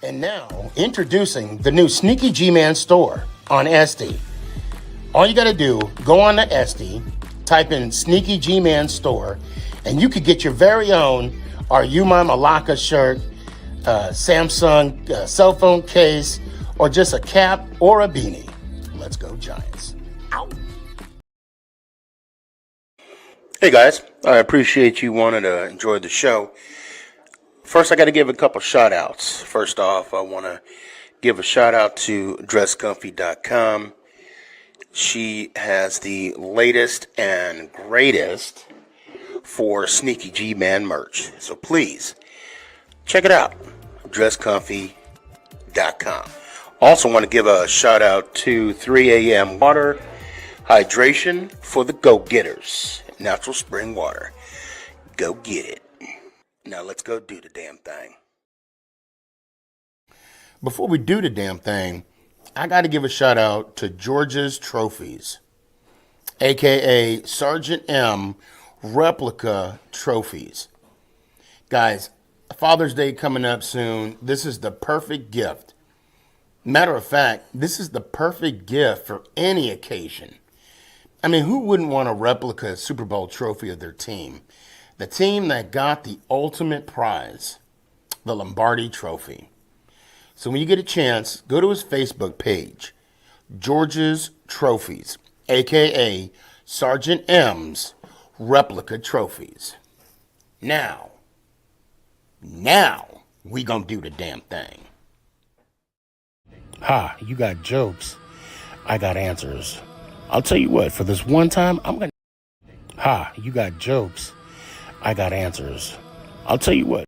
And now, introducing the new SneakyGMan store on SD. All you got to do, go on to SD, type in SneakyGMan store, and you could get your very own Are You My Malacca shirt, Samsung cell phone case, or just a cap or a beanie. Let's go Giants. Ow. Hey guys, I appreciate you wanting to enjoy the show. First, I got to give a couple shout outs. First off, I want to give a shout out to dresscomfy.com. She has the latest and greatest for SneakyGMan merch. So please, check it out. dresscomfy.com. Also want to give a shout out to 3 a.m. Water Hydration for the go-getters. Natural spring water. Go get it. Now let's go do the damn thing. Before we do the damn thing, I got to give a shout out to George's Trophies, aka Sergeant M replica trophies. Guys, Father's Day coming up soon. This is the perfect gift. Matter of fact, this is the perfect gift for any occasion. I mean, who wouldn't want a replica Super Bowl trophy of their team? The team that got the ultimate prize, the Lombardi Trophy. So when you get a chance, go to his Facebook page, George's Trophies, a.k.a. Sergeant M's Replica Trophies. Now, we gonna do the damn thing. Ha, you got jokes. I got answers. I'll tell you what, for this one time, I'm gonna... Ha, you got jokes. I got answers. I'll tell you what.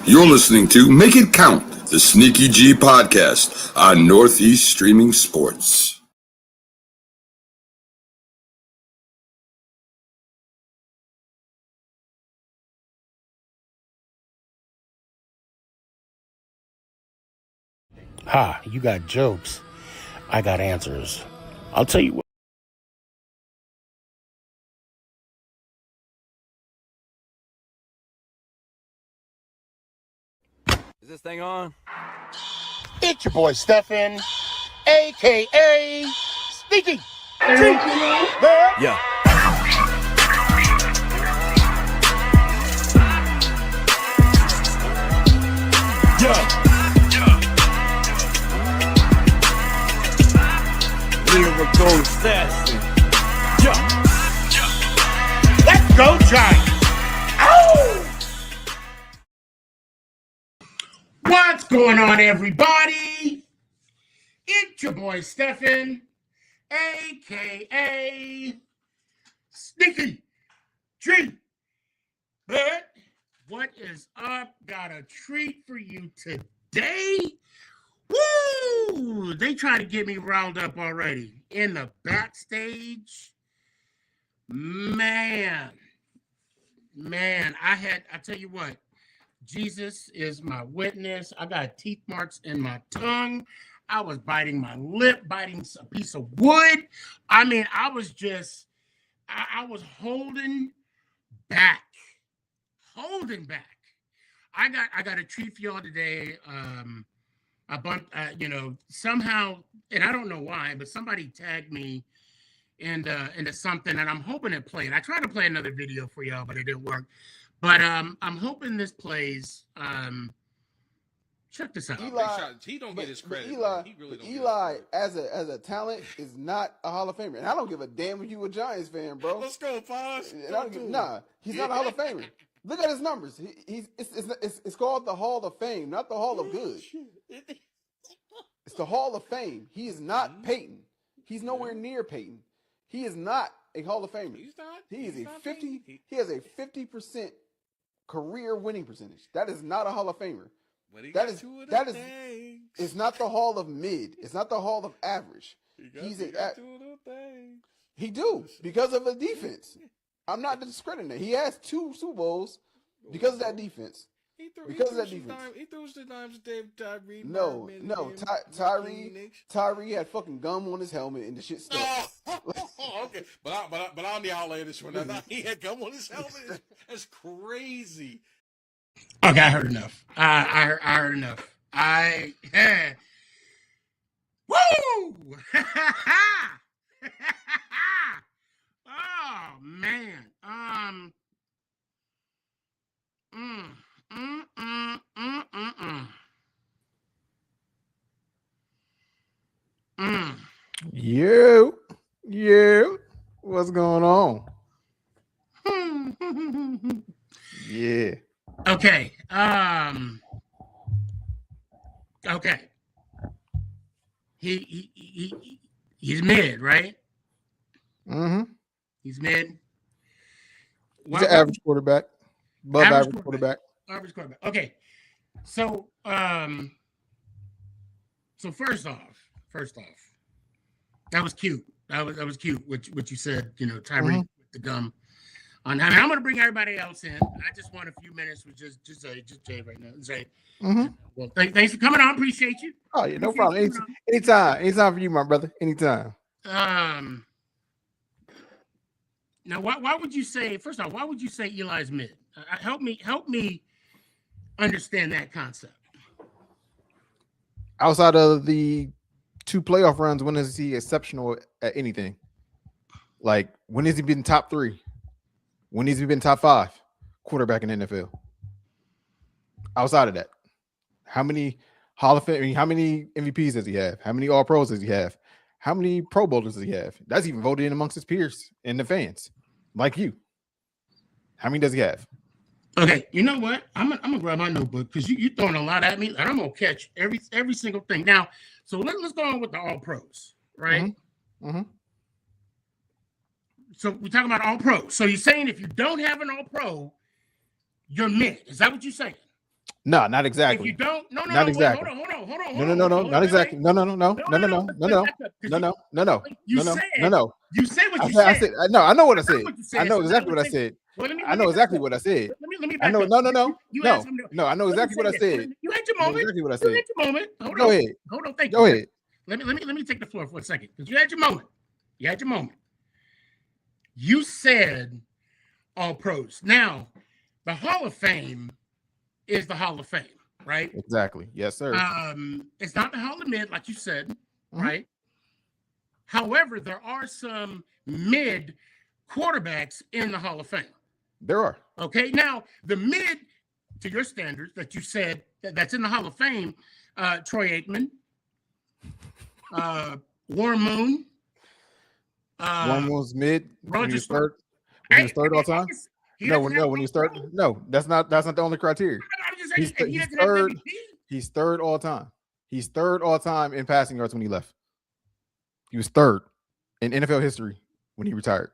You're listening to Make It Count, the Sneaky G podcast on Northeast Streaming Sports. Ha, you got jokes. I got answers. I'll tell you what. Is this thing on? It's your boy Stefan, a.k.a. Sneaky. Yeah. Lyrical assassin. Let's go, Giants. Ow! What's going on, everybody? It's your boy Stefan, a.k.a. Sneaky G. But what is up? Got a treat for you today. Woo! They try to get me riled up already in the backstage. Man, I tell you what, Jesus is my witness. I got teeth marks in my tongue. I was biting my lip, biting a piece of wood. I mean, I was just, I was holding back. I got a treat for y'all today. A bunch, somehow, and I don't know why, but somebody tagged me into something, and I'm hoping it played. I tried to play another video for y'all, but it didn't work. But I'm hoping this plays. Check this out. Eli, he don't get his credit. Eli as a talent is not a Hall of Famer, and I don't give a damn if you a Giants fan, bro. Let's go, Posh. Nah, he's not a Hall of Famer. Look at his numbers. It's called the Hall of Fame, not the Hall of Good. It's the Hall of Fame. He is not Peyton. He's nowhere near Peyton. He is not a Hall of Famer. He's not. He is a 50. He has a 50% career winning percentage. That is not a Hall of Famer. That is it's not the Hall of Mid. It's not the Hall of Average. He do because of the defense. I'm not discrediting it. He has 2 Super Bowls because of that defense. Because of that defense. He threw the dimes to Tyree. No, Tyree had fucking gum on his helmet and the shit stuck. Okay, but I'm the outlandish one. He had gum on his helmet. That's crazy. Okay, I heard enough. I heard enough. Woo! Oh man. Yeah. What's going on? Yeah. Okay. Okay. He's mid, right? Mm-hmm. He's mid. He's an average quarterback. Above average quarterback. Average quarterback. Okay. So first off, that was cute. That was cute. What you said, Tyree with the gum. I'm going to bring everybody else in. I just want a few minutes with just Jay right now. Jay. Mm-hmm. Well, thanks for coming on. Appreciate you. Oh yeah, no problem. Anytime for you, my brother. Anytime. Now, why would you say? First off, why would you say Eli's mid? Help me understand that concept. Outside of the 2 playoff runs, when is he exceptional at anything? Like, when has he been top 3? When has he been top 5 quarterback in the NFL? Outside of that, how many Hall of Fame? I mean, how many MVPs does he have? How many All Pros does he have? How many Pro Bowlers does he have? That's even voted in amongst his peers and the fans, like you. How many does he have? Okay, you know what? I'm gonna grab my notebook because you're throwing a lot at me, and I'm gonna catch every single thing. Now, so let's go on with the All Pros, right? Mm-hmm. Mm-hmm. So we're talking about All Pros. So you're saying if you don't have an All Pro, you're mid. Is that what you're saying? No, not exactly. If you don't, no, not exactly. Hold on. No, not exactly. No. You said what you said. I said. No, I know what I said. I know exactly what I said. I know exactly what I said. Let me. I know. No. I know exactly what I said. You had your moment. Exactly what I said. You had your moment. Go ahead. Hold on. Thank you. Go ahead. Let me take the floor for a second because you had your moment. You said All Pros. Now, the Hall of Fame is the Hall of Fame, right? Exactly. Yes, sir. It's not the Hall of Mid, like you said, right? However, there are some mid quarterbacks in the Hall of Fame. There are. Okay. Now, the mid, to your standards, that you said that's in the Hall of Fame, Troy Aikman, Warren Moon. Warren Moon's mid. Roger third all time. When you start. No, that's not the only criteria. He's third. He's third all time. He's third all time in passing yards when he left. He was third in NFL history when he retired.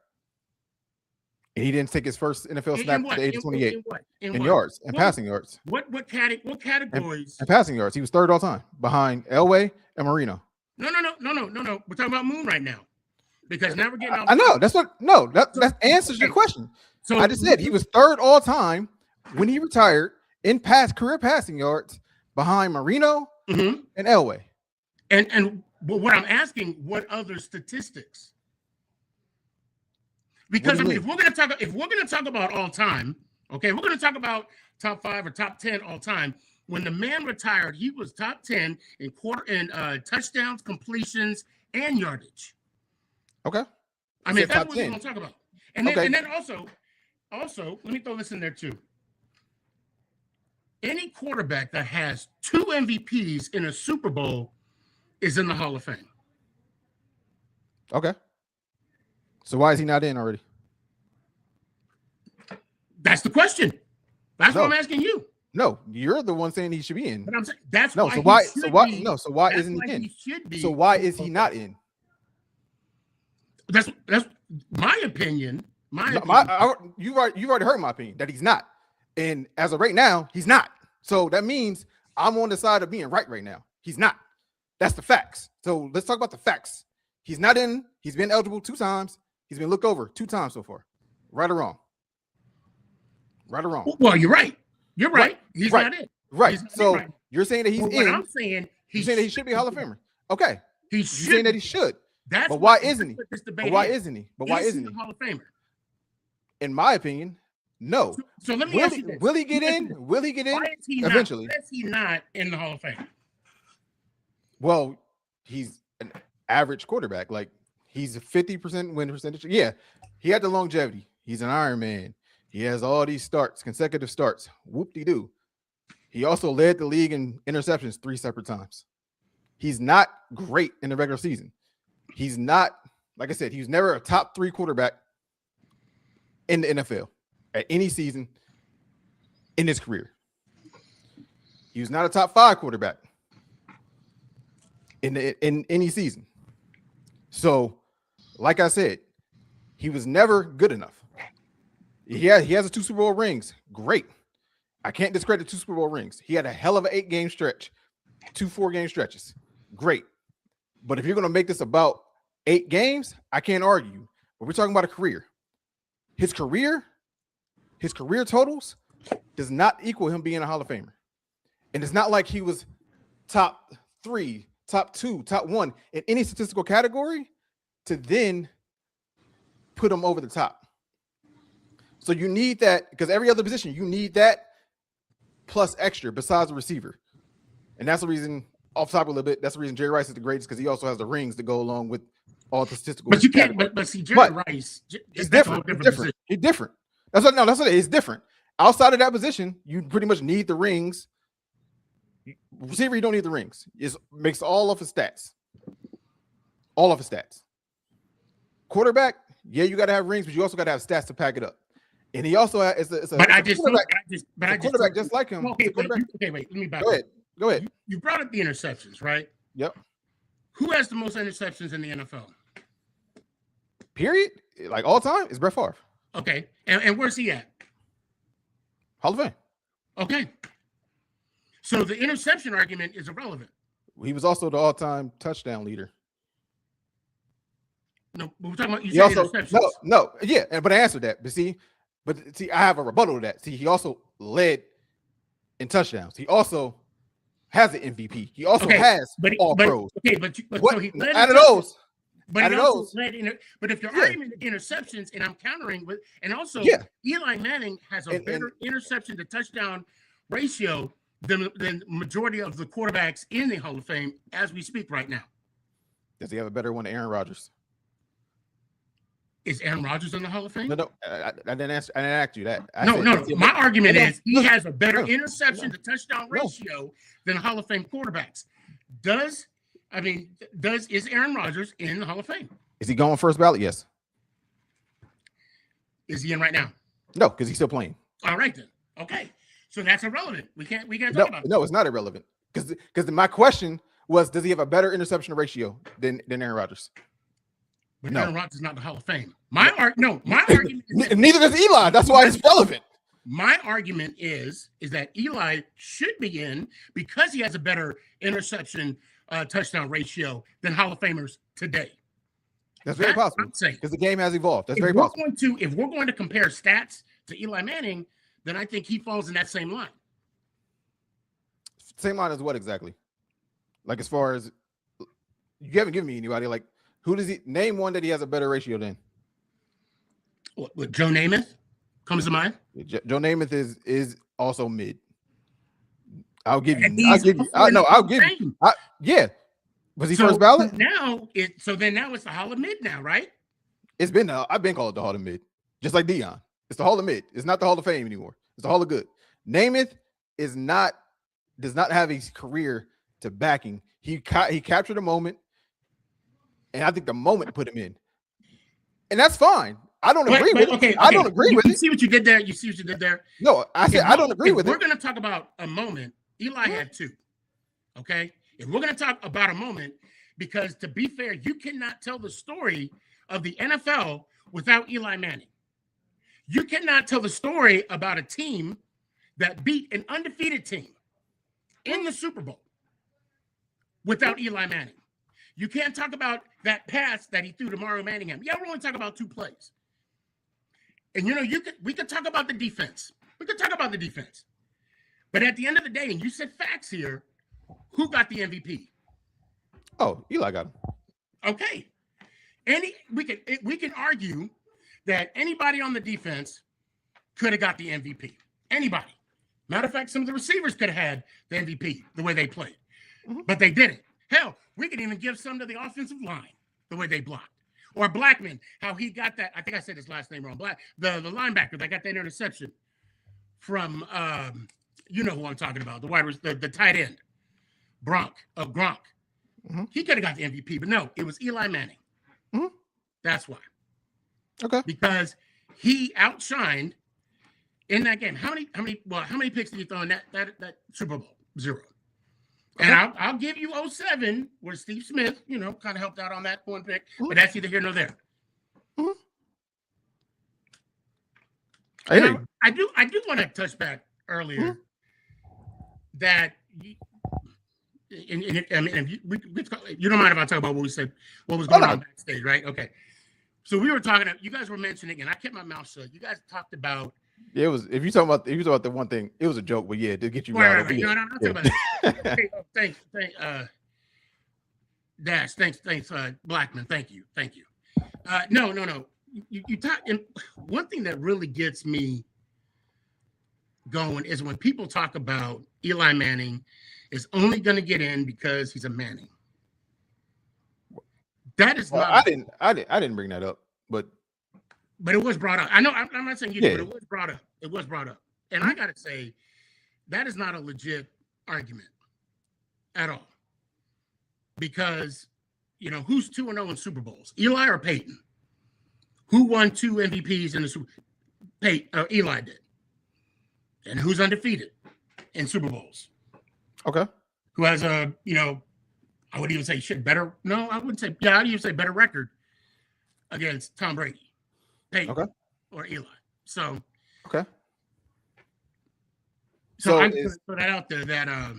And he didn't take his first NFL snap at the age of 28 in yards and passing yards. What categories? And passing yards. He was third all time behind Elway and Marino. No. We're talking about Moon right now. Because now we're getting out. I know. That answers your question. So I just said he was third all time when he retired in career passing yards behind Marino and Elway. And what I'm asking, what other statistics? Because I mean, if we're gonna talk about all time, okay, we're gonna talk about top 5 or top 10 all time. When the man retired, he was top 10 in touchdowns, completions, and yardage. Okay. I mean, that's what we're gonna talk about. And then also, let me throw this in there too. Any quarterback that has 2 MVPs in a Super Bowl is in the Hall of Fame. Okay. So why is he not in already? That's the question. That's what I'm asking you. No, you're the one saying he should be in. But I'm saying that's no. Why So why isn't he in? So why is he not in? That's my opinion. You've already heard my opinion that he's not. And as of right now, he's not. So that means I'm on the side of being right now. He's not. That's the facts. So let's talk about the facts. He's not in. He's been eligible 2 times. He's been looked over 2 times so far. Right or wrong? Right or wrong? Well, you're right. You're right. He's Right. not in. Right. He's not So in right now. you're saying that he's But in. what I'm saying, You're saying that he should be a Hall of Famer. Okay. He You're should. saying that he should. That's But why what isn't he? this But debate why is. isn't he? But why Is isn't he he? a Hall of Famer? In my opinion, no. So let me Will ask he, you this. will he get Let me ask in? you this. Will he get in? Why is he Eventually. not? Why is he not in the Hall of Fame? Well, he's an average quarterback. Like he's a 50% win percentage. Yeah, he had the longevity. He's an Iron Man. He has all these starts, consecutive starts. Whoop-de-doo. He also led the league in interceptions 3 separate times. He's not great in the regular season. He's not, like I said, he was never a top 3 quarterback in the NFL at any season in his career. He was not a top 5 quarterback in any season. So, like I said, he was never good enough. He has a 2 Super Bowl rings. Great. I can't discredit 2 Super Bowl rings. He had a hell of an 8-game stretch, 2 4-game stretches. Great. But if you're going to make this about 8 games, I can't argue. But we're talking about a career. His career totals does not equal him being a Hall of Famer. And it's not like he was top 3, top 2, top 1 in any statistical category to then put him over the top. So you need that, because every other position, you need that plus extra besides the receiver. And that's the reason, off topic a little bit, that's the reason Jerry Rice is the greatest, because he also has the rings to go along with all the statistical. But you can't, but see, Jerry Rice, he's different. He's different. That's what it is. Different. Outside of that position, you pretty much need the rings. Receiver, you don't need the rings. It makes all of his stats. All of his stats. Quarterback, yeah, you got to have rings, but you also got to have stats to pack it up. And he also has quarterback just like him. Okay, wait, let me back up. Go ahead. You brought up the interceptions, right? Yep. Who has the most interceptions in the NFL? Period. Like all time, it's Brett Favre. Okay. And where's he at? Hall of Fame. Okay. So the interception argument is irrelevant. He was also the all-time touchdown leader. No, but we're talking about interceptions. Yeah, but I answered that. But see, I have a rebuttal to that. See, he also led in touchdowns. He also has an MVP. He also has all pros. Okay, but so he led out of those. But he also led but if your argument interceptions, and I'm countering with, and also Eli Manning has a better interception to touchdown ratio than majority of the quarterbacks in the Hall of Fame as we speak right now. Does he have a better one than Aaron Rodgers? Is Aaron Rodgers in the Hall of Fame? No, I didn't ask you that. No. My argument is he has a better interception to touchdown ratio than Hall of Fame quarterbacks. Is Aaron Rodgers in the Hall of Fame? Is he going first ballot? Yes. Is he in right now? No, because he's still playing. All right then. Okay. So that's irrelevant. We can't talk about it. No, it's not irrelevant. Because my question was, does he have a better interception ratio than Aaron Rodgers? But Aaron Rodgers is not the Hall of Fame. My argument is neither does Eli. That's why it's relevant. My argument is that Eli should be in because he has a better interception touchdown ratio than Hall of Famers today. That's very possible. Because the game has evolved. That's very possible. If we're going to compare stats to Eli Manning, then I think he falls in that same line. Same line as what exactly? Like as far as you haven't given me anybody. Like who does he name one that he has a better ratio than? What Joe Namath comes to mind? Joe Namath is also mid. I'll give you. Yeah. Was he first ballot? Now it's the Hall of Mid now, right? I've been called the Hall of Mid, just like Dion. It's the Hall of Mid. It's not the Hall of Fame anymore. It's the Hall of Good. Namath does not have a career to backing. He captured a moment, and I think the moment put him in, and that's fine. I don't agree with it. I don't agree with it. You see what you did there? No, I said I don't agree with it. We're going to talk about a moment. Eli had 2. Okay? If we're going to talk about a moment, because to be fair, you cannot tell the story of the NFL without Eli Manning. You cannot tell the story about a team that beat an undefeated team in the Super Bowl without Eli Manning. You can't talk about that pass that he threw to Mario Manningham. Yeah, we're only talking about 2 plays. And we could talk about the defense. But at the end of the day, and you said facts here, who got the MVP? Oh, Eli got him. Okay. We can argue that anybody on the defense could have got the MVP. Anybody. Matter of fact, some of the receivers could have had the MVP the way they played, but they didn't. Hell, we could even give some to the offensive line the way they blocked. Or Blackman, how he got that. I think I said his last name wrong. The linebacker that got that interception from, you know who I'm talking about, the tight end, Gronk. He could have got the MVP, but no, it was Eli Manning. That's why. Okay. Because he outshined in that game. How many picks did he throw in that Super Bowl? 0. Okay. And I'll give you 07 where Steve Smith, kind of helped out on that one pick, but that's neither here nor there. I do want to touch back earlier that you don't mind if I talk about what we said, what was going on backstage, right? Okay. So we were talking, you guys were mentioning, and I kept my mouth shut. You guys talked about. Yeah, it was. If you talking about the one thing, it was a joke, but yeah, to get you right. Yeah. No, I'm not talking about that. Hey, thanks, Dash. Thanks, Blackman. Thank you. No. You talk. And one thing that really gets me going is when people talk about Eli Manning is only going to get in because he's a Manning. That is not. I didn't bring that up, but it was brought up. I know I'm not saying you did, but it was brought up. It was brought up, and I got to say, that is not a legit argument at all. Because who's 2-0 in Super Bowls, Eli or Peyton? Who won 2 MVPs in the Super? Eli did. And who's undefeated in Super Bowls? Okay. Who has a I would even say better. No, I wouldn't say. Yeah, I'd even say better record against Tom Brady, Peyton, or Eli. So okay. So I'm going to put that out there that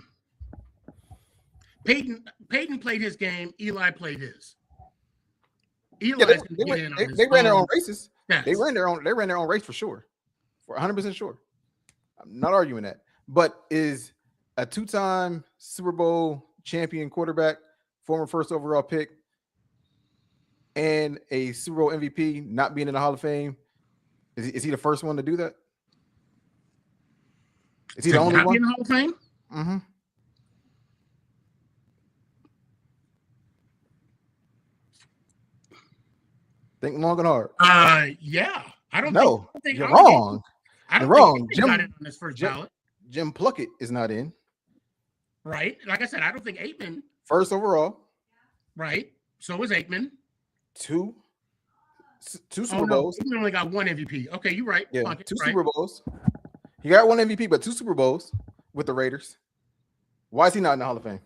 Peyton played his game. Eli played his. Eli they ran their own races. Stats. They ran their own race for sure, for 100% sure. I'm not arguing that. But is a 2-time Super Bowl champion quarterback, former first overall pick, and a Super Bowl MVP not being in the Hall of Fame, is he the first one to do that? Is he the only one in the Hall of Fame? Mm-hmm. Think long and hard. Yeah. I don't know. You're wrong. You're wrong. Jim got in on this first ballot. Jim Plunkett is not in. Right. Like I said, I don't think Aikman. First overall. Right. So was Aikman. 2 Super Bowls. Aikman only got 1 MVP. Okay, you're right. Yeah, Plunkett, 2 Super Bowls. He got 1 MVP, but 2 Super Bowls with the Raiders. Why is he not in the Hall of Fame?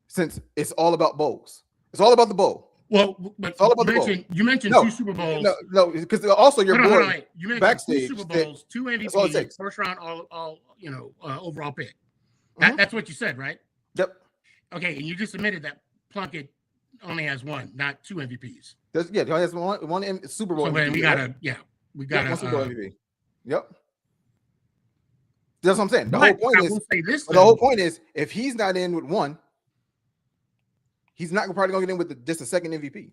Since it's all about bowls. It's all about the bowl. Well, but it's all about you mentioned 2 Super Bowls. No, because also your boy you mentioned backstage 2 Super Bowls, 2 MVPs, first round all overall pick. That's what you said, right? Yep. Okay, and you just admitted that Plunkett only has 1, not 2 MVPs. He only has one Super Bowl. So MVP, we got one Super Bowl MVP. Yep. That's what I'm saying. The whole point is, if he's not in with 1, he's not probably going to get in with just a second MVP.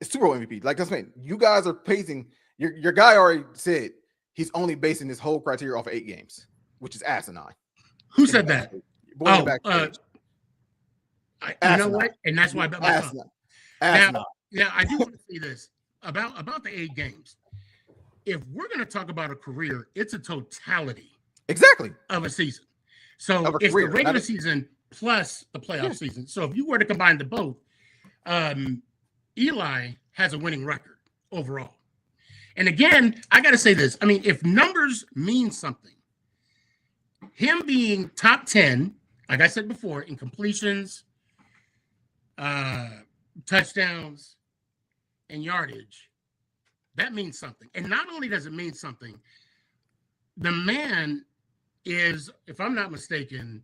It's Super Bowl MVP. Like that's what I'm saying. You guys are pacing. Your guy already said he's only basing this whole criteria off of 8 games, which is asinine. Who said that? You know what? And that's why I bet myself. Now, I do want to say this about the 8 games. If we're going to talk about a career, it's a totality of a season. So it's the regular season plus the playoff season. So if you were to combine the both, Eli has a winning record overall. And again, I got to say this. I mean, if numbers mean something, him being top 10, like I said before, in completions, touchdowns, and yardage, that means something. And not only does it mean something, the man is, if I'm not mistaken,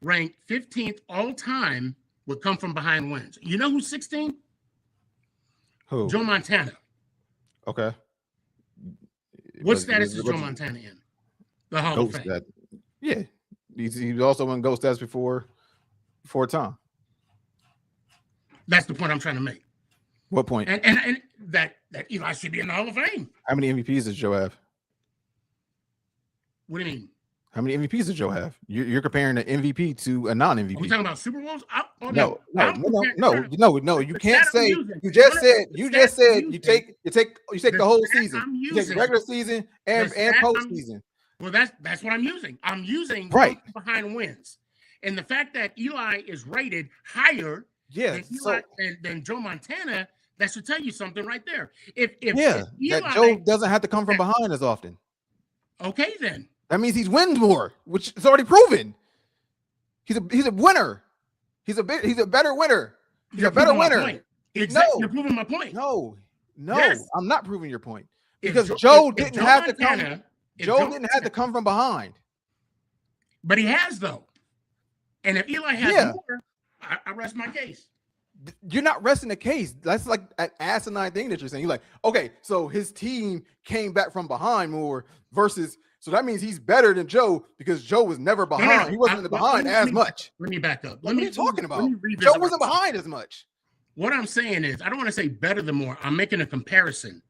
ranked 15th all time with come from behind wins. You know who's 16? Who? Joe Montana. Okay. What status is Joe Montana in? The Hall of Fame. Yeah. He's also won GOAT stats before Tom. That's the point I'm trying to make. What point? And that Eli should be in the Hall of Fame. How many MVPs does Joe have? What do you mean? How many MVPs does Joe have? You're comparing an MVP to a non-MVP. Are we talking about Super Bowls? No. You can't say. You just said you take the whole season. You take regular season and postseason. Well, that's what I'm using. I'm using right behind wins, and the fact that Eli is rated higher than Joe Montana, that should tell you something right there. If Eli, that Joe doesn't have to come from behind as often. Okay, then. That means he's wins more, which is already proven. He's a winner. He's a better winner. He's a better winner. Exactly. You're proving my point. No, yes. I'm not proving your point because Joe didn't have to come. Joe didn't have to come from behind. But he has though. And if Eli has more, I rest my case. You're not resting the case. That's like an asinine thing that you're saying. You're like, okay, so his team came back from behind more versus. So that means he's better than Joe because Joe was never behind. No. He wasn't behind as much. Let me back up. What are you talking about? Joe wasn't behind as much. What I'm saying is, I don't want to say better than more. I'm making a comparison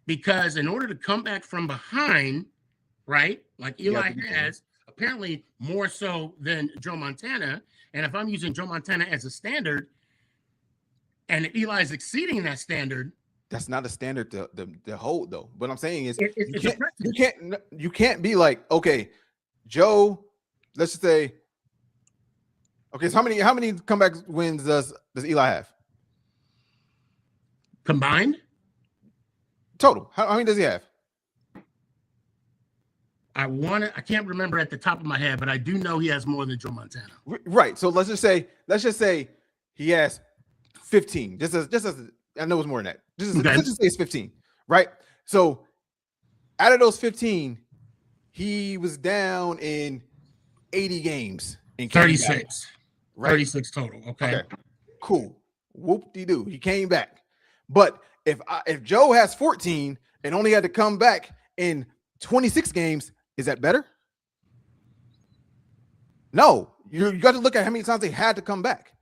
because in order to come back from behind, right, like Eli has, apparently more so than Joe Montana. And if I'm using Joe Montana as a standard, and Eli is exceeding that standard. That's not a standard to hold though. What I'm saying is you can't be like, okay, Joe, let's just say, okay, so how many comeback wins does Eli have? Combined? Total. How many does he have? I can't remember at the top of my head, but I do know he has more than Joe Montana. Right. So let's just say he has 15. Just as I know it's more than that. Let's just say it's 15, right? So out of those 15, he was down in 80 games. In 36. Right? 36 total. Okay. Cool. Whoop-de-doo. He came back. But if Joe has 14 and only had to come back in 26 games, is that better? No. You got to look at how many times they had to come back.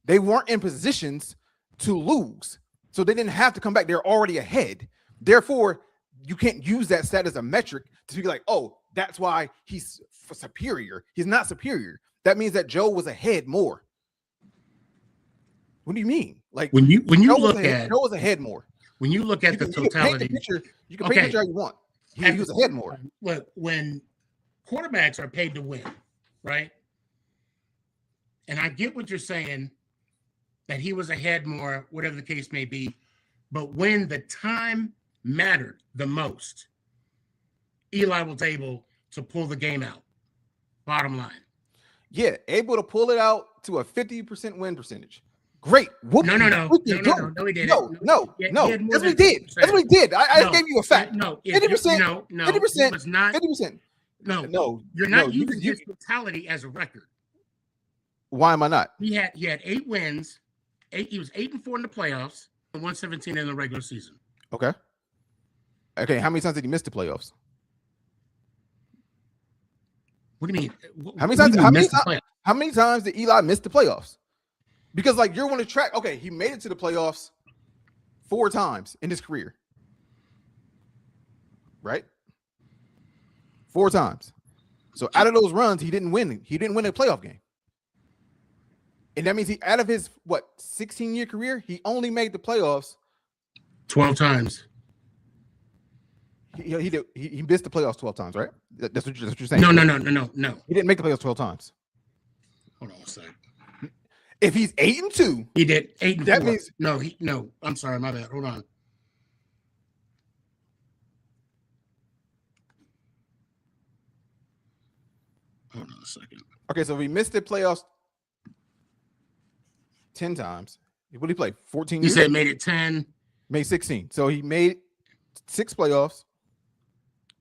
They weren't in positions to lose. So they didn't have to come back. They're already ahead. Therefore, you can't use that stat as a metric to be like, oh, that's why he's superior. He's not superior. That means that Joe was ahead more. What do you mean? Like when you look at Joe was ahead more. When you look at the totality, you can paint the picture how you want. He was ahead more. Look, when quarterbacks are paid to win, right? And I get what you're saying, that he was ahead more, whatever the case may be. But when the time mattered the most, Eli was able to pull the game out. Bottom line. Yeah, able to pull it out to a 50% win percentage. Great. No, he didn't. No. That's what he did. That's what he did. I gave you a fact. 50%. 50%. No. You're not using his totality as a record. Why am I not? He had 8 wins. He was 8-4 in the playoffs and 117 in the regular season. Okay. How many times did he miss the playoffs? What do you mean? How many times did Eli miss the playoffs? Because like you're going to track. Okay, he made it to the playoffs 4 times in his career. Right? 4 times. So out of those runs, he didn't win. He didn't win a playoff game. And that means he, out of his 16-year career, he only made the playoffs 12 times. He missed the playoffs 12 times, right? That's what you're saying. No. He didn't make the playoffs 12 times. Hold on a second. If he's 8-2, he did 8-4. That means no. I'm sorry, my bad. Hold on. Hold on a second. Okay, so if he missed the playoffs 10 times, what did he play? 14 years? You said made it 10. Made 16. So he made 6 playoffs,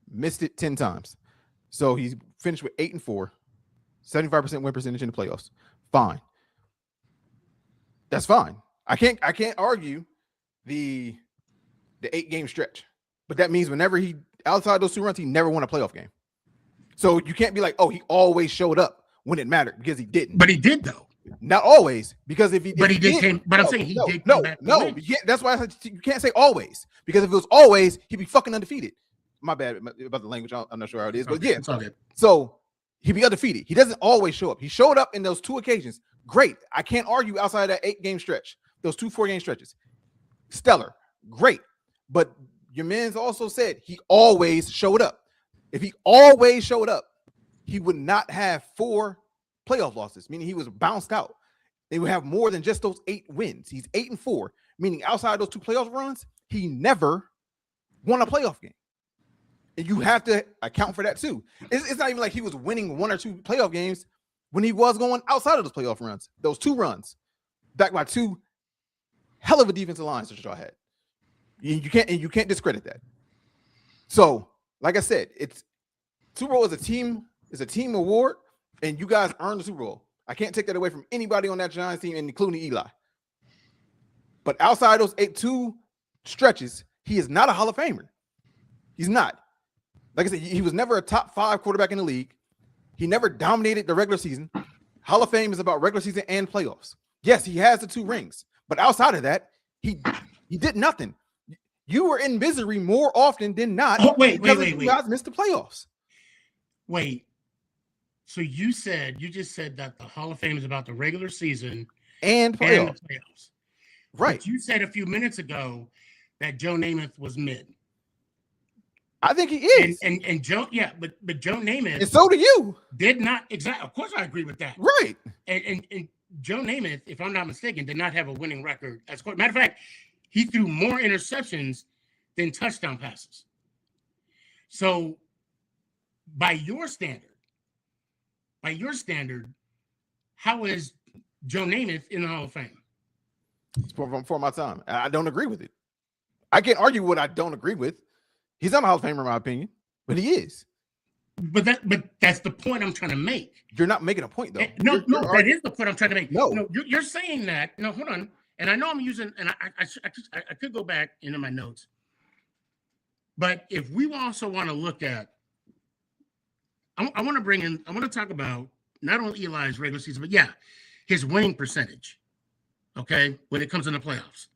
missed it 10 times. So he finished with 8-4, 75% win percentage in the playoffs. Fine. That's fine. I can't argue the 8-game stretch. But that means whenever he outside those 2 runs, he never won a playoff game. So you can't be like, oh, he always showed up. when it mattered because he didn't. But he did though. Not always, because if he But he did did, came. But I'm saying he did come back. No, you can't, that's why I said you can't say always, because if it was always, he'd be fucking undefeated. My bad about the language. I'm not sure how it is, but yeah. It's all good. So he'd be undefeated. He doesn't always show up. He showed up in those 2 occasions. Great. I can't argue outside of that 8-game stretch. Those 2 4-game stretches. Stellar. Great. But your man's also said he always showed up. If he always showed up, he would not have 4 playoff losses, meaning he was bounced out. They would have more than just those 8 wins. He's 8-4, meaning outside those 2 playoff runs, he never won a playoff game. And you have to account for that too. It's not even like he was winning 1 or 2 playoff games when he was going outside of those playoff runs. Those 2 runs, backed by 2 hell of a defensive lines that y'all had. You can't discredit that. So, like I said, it's Super Bowl is a team award, and you guys earned the Super Bowl. I can't take that away from anybody on that Giants team, including Eli. But outside those 2 stretches, he is not a Hall of Famer. He's not. Like I said, he was never a top 5 quarterback in the league. He never dominated the regular season. Hall of Fame is about regular season and playoffs. Yes, he has the 2 rings, but outside of that, he did nothing. You were in misery more often than not. Oh, wait. You guys missed the playoffs. Wait. So you just said that the Hall of Fame is about the regular season and the playoffs. Right. But you said a few minutes ago that Joe Namath was mid. I think he is. And Joe, but Joe Namath, and so do you. Did not exactly. Of course, I agree with that. Right. And Joe Namath, if I'm not mistaken, did not have a winning record as quarterback. Matter of fact, he threw more interceptions than touchdown passes. So, by your standard, how is Joe Namath in the Hall of Fame? For my time, I don't agree with it. I can't argue what I don't agree with. He's not a Hall of Famer in my opinion, but he is. But that's the point I'm trying to make. You're not making a point though. No, that is the point I'm trying to make. No, you're saying that. No, hold on. And I know I'm using, and I could go back into my notes. But if we also want to look at, I want to talk about not only Eli's regular season, but his winning percentage. Okay, when it comes in the playoffs,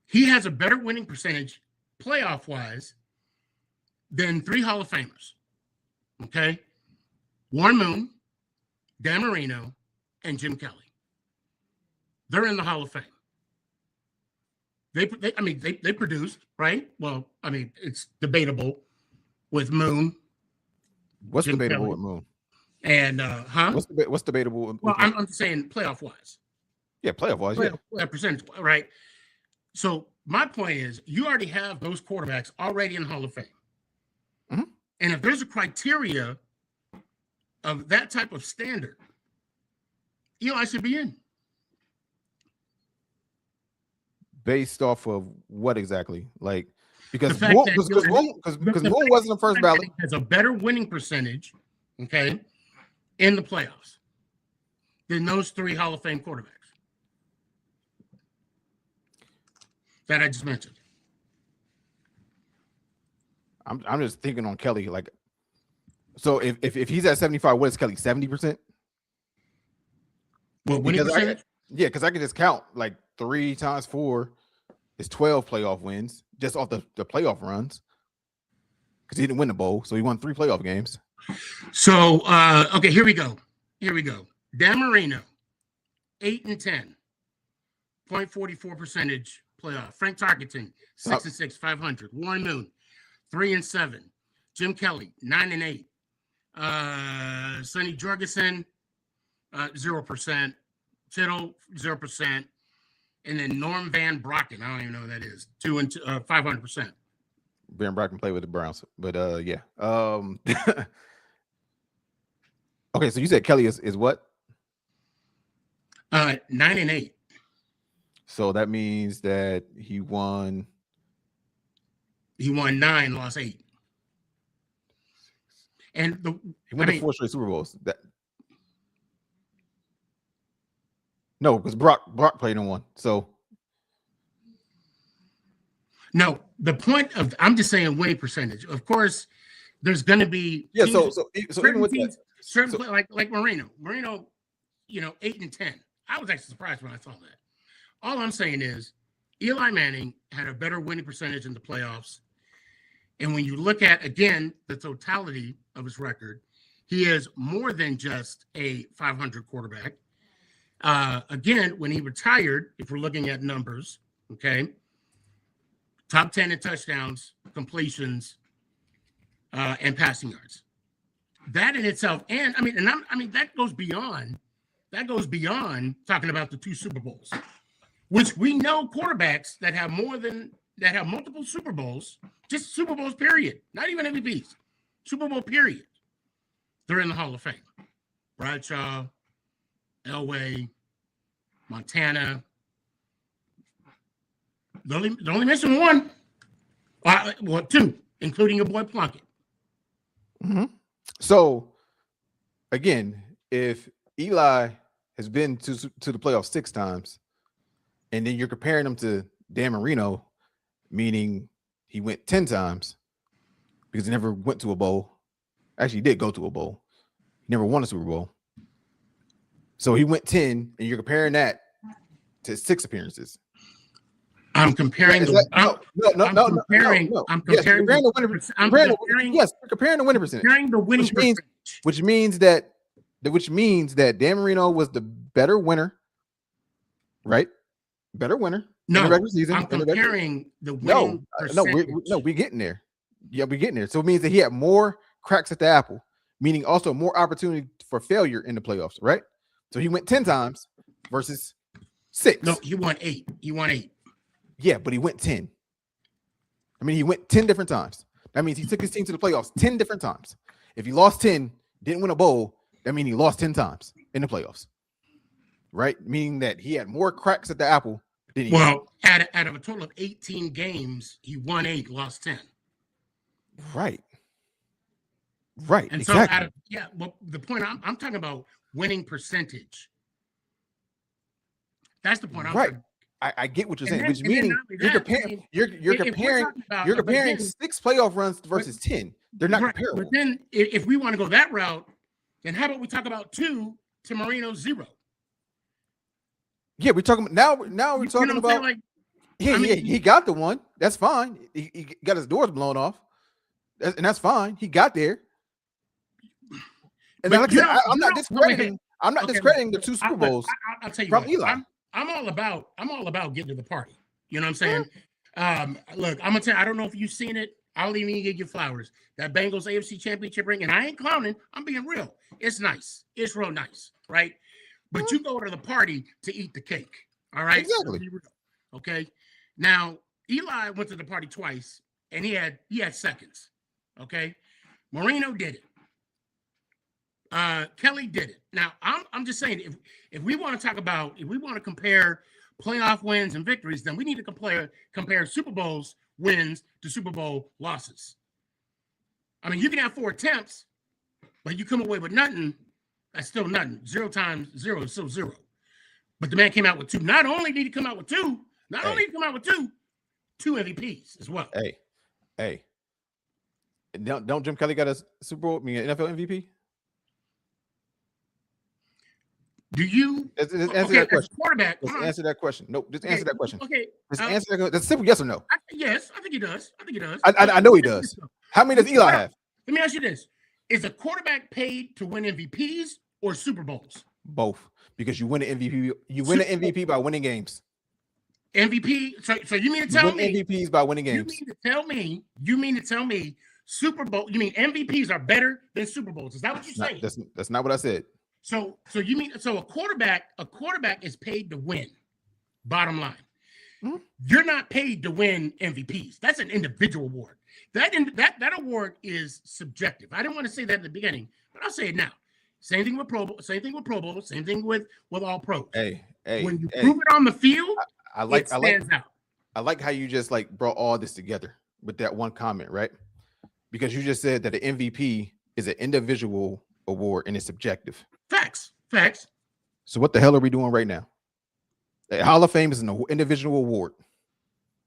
he has a better winning percentage playoff wise than 3 Hall of Famers. Okay, Warren Moon, Dan Marino, and Jim Kelly. They're in the Hall of Fame. They produced, right? Well, I mean, it's debatable with Moon. What's Jim debatable Kelly. with Moon? And What's debatable? With well, I'm saying playoff wise. Yeah, playoff wise. Yeah, percentage, right? So my point is, you already have those quarterbacks already in the Hall of Fame. Mm-hmm. And if there's a criteria of that type of standard, Eli should be in. Based off of what exactly? Like, because Moon wasn't the first ballot. Has a better winning percentage, okay, in the playoffs than those 3 Hall of Fame quarterbacks that I just mentioned. I'm just thinking on Kelly. Like, so if he's at 75, what is Kelly? 70%? Well, winning percentage? Because I can just count like 3 times 4 is 12 playoff wins just off the playoff runs. Because he didn't win the bowl, so he won 3 playoff games. So okay, here we go. Dan Marino, 8-10, 0.44 percentage playoff. Frank Tarkenton, 6-6, 500. Warren Moon, 3-7. Jim Kelly, 9-8. Sonny Jurgensen, 0%. Tittle, 0%. And then Norm Van Brocken, I don't even know who that is, 500%. Van Brocken played with the Browns, but yeah. Okay, so you said Kelly is what? 9-8. So that means that he won 9, lost 8. And he won 4 straight Super Bowls. No, because Brock played in 1. So no, the point of I'm just saying winning percentage. Of course, there's going to be teams, so even with that, certain like Marino, 8 and 10. I was actually surprised when I saw that. All I'm saying is Eli Manning had a better winning percentage in the playoffs. And when you look at, again, the totality of his record, he is more than just a 500 quarterback. Again, when he retired, if we're looking at numbers, okay, top 10 in touchdowns, completions, and passing yards. That in itself, and that goes beyond talking about the 2 Super Bowls, which we know quarterbacks that have multiple Super Bowls, just Super Bowls, period, not even MVPs, Super Bowl, period. They're in the Hall of Fame. Bradshaw, Elway, Montana. They're only missing one. Well, 2, including your boy Plunkett. Mm-hmm. So, again, if Eli has been to the playoffs 6 times, and then you're comparing him to Dan Marino, meaning he went 10 times because he never went to a bowl. Actually, he did go to a bowl. He never won a Super Bowl. So he went 10, and you're comparing that to 6 appearances. I'm comparing the winning percentage. Which means that Dan Marino was the better winner, right? Better winner. No, in the regular season. I'm comparing the winning percentage. We're getting there. Yeah, we're getting there. So it means that he had more cracks at the apple, meaning also more opportunity for failure in the playoffs, right? So he went 10 times versus 6. No, he won 8. Yeah, but he went 10. I mean, he went 10 different times. That means he took his team to the playoffs 10 different times. If he lost 10, didn't win a bowl, that means he lost 10 times in the playoffs. Right? Meaning that he had more cracks at the apple than he had. Out of a total of 18 games, he won 8, lost 10. Right. And exactly. The point I'm talking about winning percentage. That's the point I'm right. I get what you're saying, which meaning you're comparing 6 playoff runs versus 10. They're not comparable. But then if we want to go that route, then how about we talk about 2 to Marino's 0? Yeah, we're talking now we're talking about he got the one. That's fine. He got his doors blown off. And that's fine. He got there. And like I said, I'm not discrediting the 2 Super Bowls. I'll tell you from what, Eli. I'm all about getting to the party. You know what I'm saying? Look, I'm gonna tell you, I don't know if you've seen it. I'll even give you flowers. That Bengals AFC Championship ring, and I ain't clowning. I'm being real. It's nice. It's real nice, right? But you go to the party to eat the cake. All right. Exactly. Okay. Now Eli went to the party twice, and he had seconds. Okay. Marino did it. Kelly did it. Now I'm just saying, if we want to compare playoff wins and victories, then we need to compare Super Bowls wins to Super Bowl losses. I mean, you can have 4 attempts, but you come away with nothing. That's still nothing. 0 times 0 is still 0. But the man came out with 2. Not only did he come out with 2, 2 MVPs as well. Hey. Don't Jim Kelly got a Super Bowl, NFL MVP? Do you answer that question? Quarterback. Answer that question. Nope. Just answer that question. Okay. Just answer that question. That's simple. Yes or no? Yes, I think he does. I know he does. How many does Eli have? Let me ask you this: is a quarterback paid to win MVPs or Super Bowls? Both, because you win an MVP. You win an MVP by winning games. MVP. So you mean to tell me MVPs by winning games? You mean to tell me Super Bowl? You mean MVPs are better than Super Bowls? Is that what you're saying? That's not what I said. So you mean a quarterback is paid to win, bottom line. Mm-hmm. You're not paid to win MVPs. That's an individual award. That award is subjective. I didn't want to say that at the beginning, but I'll say it now. Same thing with Pro Bowl, same thing with all pros. Hey, when you prove it on the field, it stands out. I like how you just brought all this together with that one comment, right? Because you just said that the MVP is an individual award and it's subjective. Facts. So what the hell are we doing right now? The Hall of Fame is an individual award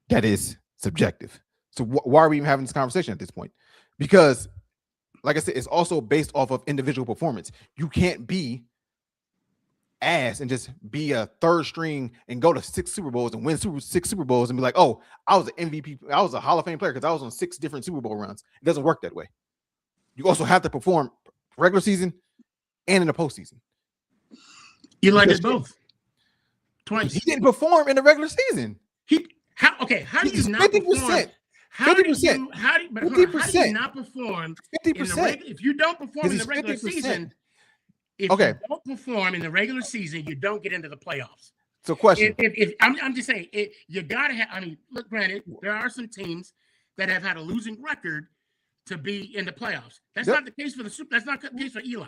that is subjective. So why are we even having this conversation at this point? Because like I said, it's also based off of individual performance. You can't be ass and just be a third string and go to 6 Super Bowls and win 6 Super Bowls and be like, oh, I was an MVP, I was a Hall of Fame player because I was on 6 different Super Bowl runs. It doesn't work that way. You also have to perform regular season and in the postseason. Eli did both. Twice. He didn't perform in the regular season. How do you not 50%. perform? 50%. How do you not perform 50%. if you don't perform in the regular 50%. season? If you don't perform in the regular season, you don't get into the playoffs. So, question. If I'm just saying, you gotta have. I mean, look, granted, there are some teams that have had a losing record to be in the playoffs. That's not the case for the Super. That's not the case for Eli.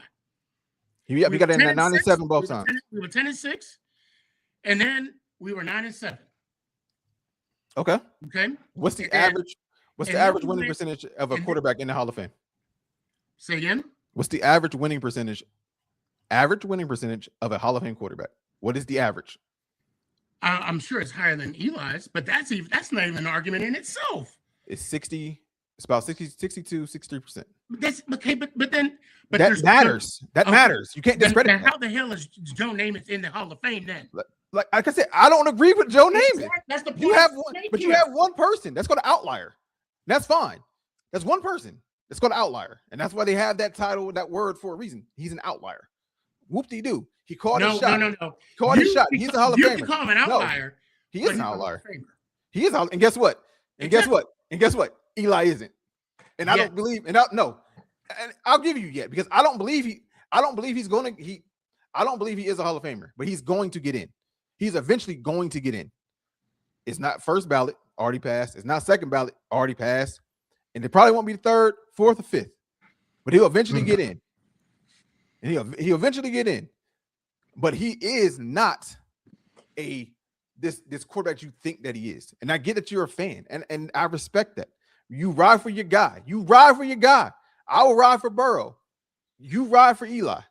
We got in at 9-7 both times. We were 10-6, and then we were 9-7. Okay. What's the average? What's the average winning percentage of a quarterback in the Hall of Fame? Say again. What's the average winning percentage? Average winning percentage of a Hall of Fame quarterback. What is the average? I'm sure it's higher than Eli's, but that's not even an argument in itself. It's 60. It's about 62, 63%. That's okay, but then that matters. That matters. You can't discredit that. How the hell is Joe Namath in the Hall of Fame then? Like I said, I don't agree with Joe Namath. That's the point. You have one, but you have one person that's going to outlier. That's fine. That's one person that's going to outlier, and that's why they have that title, that word for a reason. He's an outlier. Whoop-de-doo. He caught his shot. No. Caught his shot. He's a Hall of Famer. You can call him an outlier. No, he is an outlier. He is. And guess what? And guess what? Eli isn't. And I don't believe. And I'll give you yet because I don't believe he is a Hall of Famer, but he's going to get in. He's eventually going to get in. It's not first ballot, already passed. It's not second ballot, already passed. And it probably won't be the third, fourth, or fifth. But he'll eventually get in. And he'll eventually get in. But he is not this quarterback you think that he is. And I get that you're a fan. And I respect that. You ride for your guy. I will ride for Burrow. You ride for Eli.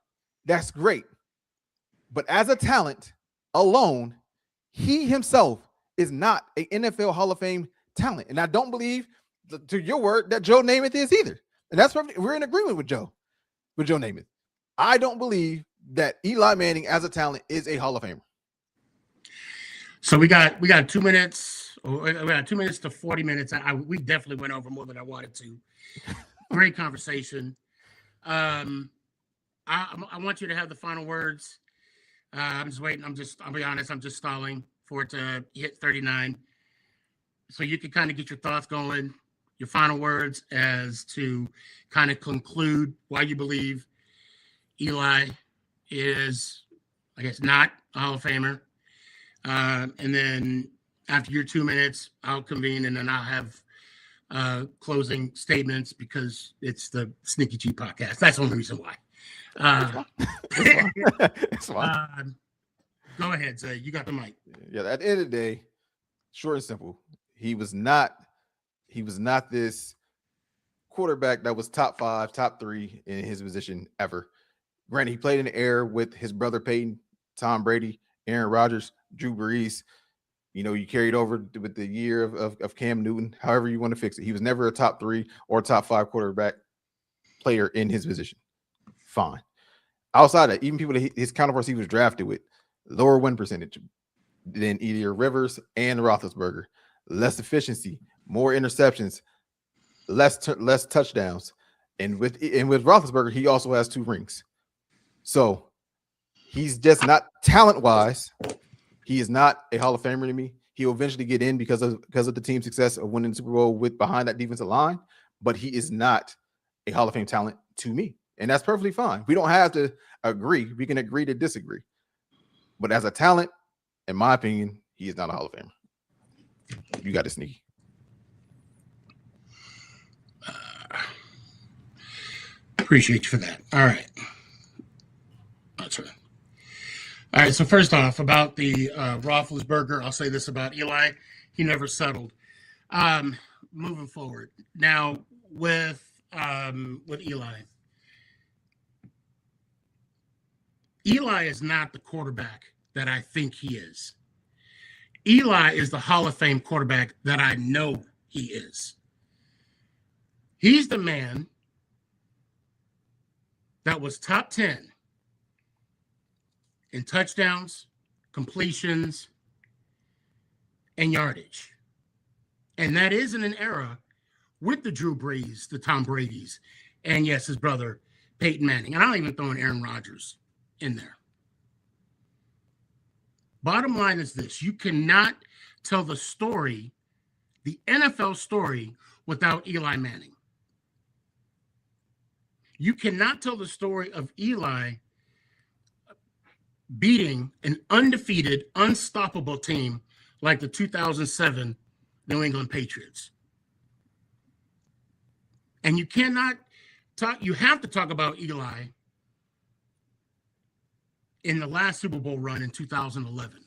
That's great. But as a talent alone, he himself is not an NFL Hall of Fame talent. And I don't believe, to your word, that Joe Namath is either. And that's perfect. We're in agreement with Joe Namath. I don't believe that Eli Manning as a talent is a Hall of Famer. So we got 2 minutes. We got 2 minutes to 40 minutes. We definitely went over more than I wanted to. Great conversation. I want you to have the final words. I'm just waiting. I'll be honest. I'm just stalling for it to hit 39. So you can kind of get your thoughts going, your final words as to kind of conclude why you believe Eli is, I guess, not a Hall of Famer. And then after your 2 minutes, I'll convene and then I'll have closing statements because it's the Sneaky G podcast. That's the only reason why. It's fine. Go ahead, Zay. You got the mic. Yeah, at the end of the day, short and simple, he was not this quarterback that was top 5, top 3 in his position ever. Granted, he played in the air with his brother Peyton, Tom Brady, Aaron Rodgers, Drew Brees. You know, you carried over with the year of Cam Newton, however you want to fix it. He was never a top 3 or top 5 quarterback player in his position. Fine. Outside of that, even people that his counterparts he was drafted with, lower win percentage than either Rivers and Roethlisberger, less efficiency, more interceptions, less touchdowns. And with Roethlisberger, he also has 2 rings. So he's just not talent-wise. He is not a Hall of Famer to me. He'll eventually get in because of the team's success of winning the Super Bowl with behind that defensive line, but he is not a Hall of Fame talent to me. And that's perfectly fine. We don't have to agree. We can agree to disagree. But as a talent, in my opinion, he is not a Hall of Famer. You got it, Sneaky. Appreciate you for that. All right. That's right. All right. So first off, about the Roethlisberger, I'll say this about Eli. He never settled. Moving forward. Now, with Eli. Eli is not the quarterback that I think he is. Eli is the Hall of Fame quarterback that I know he is. He's the man that was top 10 in touchdowns, completions, and yardage. And that is in an era with the Drew Brees, the Tom Brady's, and yes, his brother, Peyton Manning. And I'll even throw in Aaron Rodgers in there. Bottom line is this: you cannot tell the story, the NFL story, without Eli Manning. You cannot tell the story of Eli beating an undefeated, unstoppable team like the 2007 New England Patriots. And you cannot talk, you have to talk about Eli in the last Super Bowl run in 2011.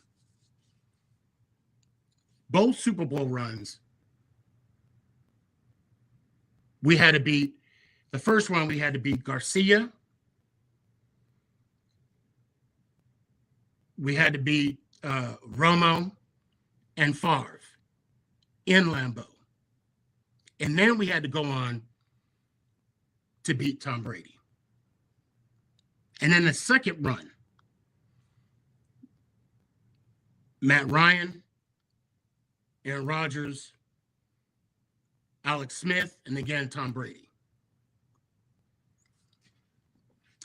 Both Super Bowl runs, we had to beat, the first one we had to beat Garcia. We had to beat Romo and Favre in Lambeau. And then we had to go on to beat Tom Brady. And then the second run, Matt Ryan, Aaron Rodgers, Alex Smith, and again, Tom Brady.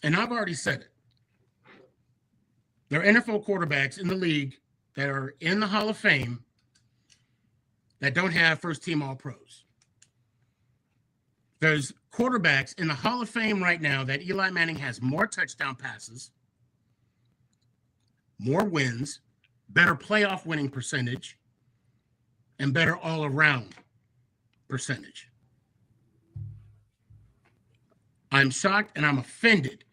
And I've already said it. There are NFL quarterbacks in the league that are in the Hall of Fame that don't have first-team All-Pros. There's quarterbacks in the Hall of Fame right now that Eli Manning has more touchdown passes, more wins, better playoff winning percentage, and better all-around percentage. I'm shocked and I'm offended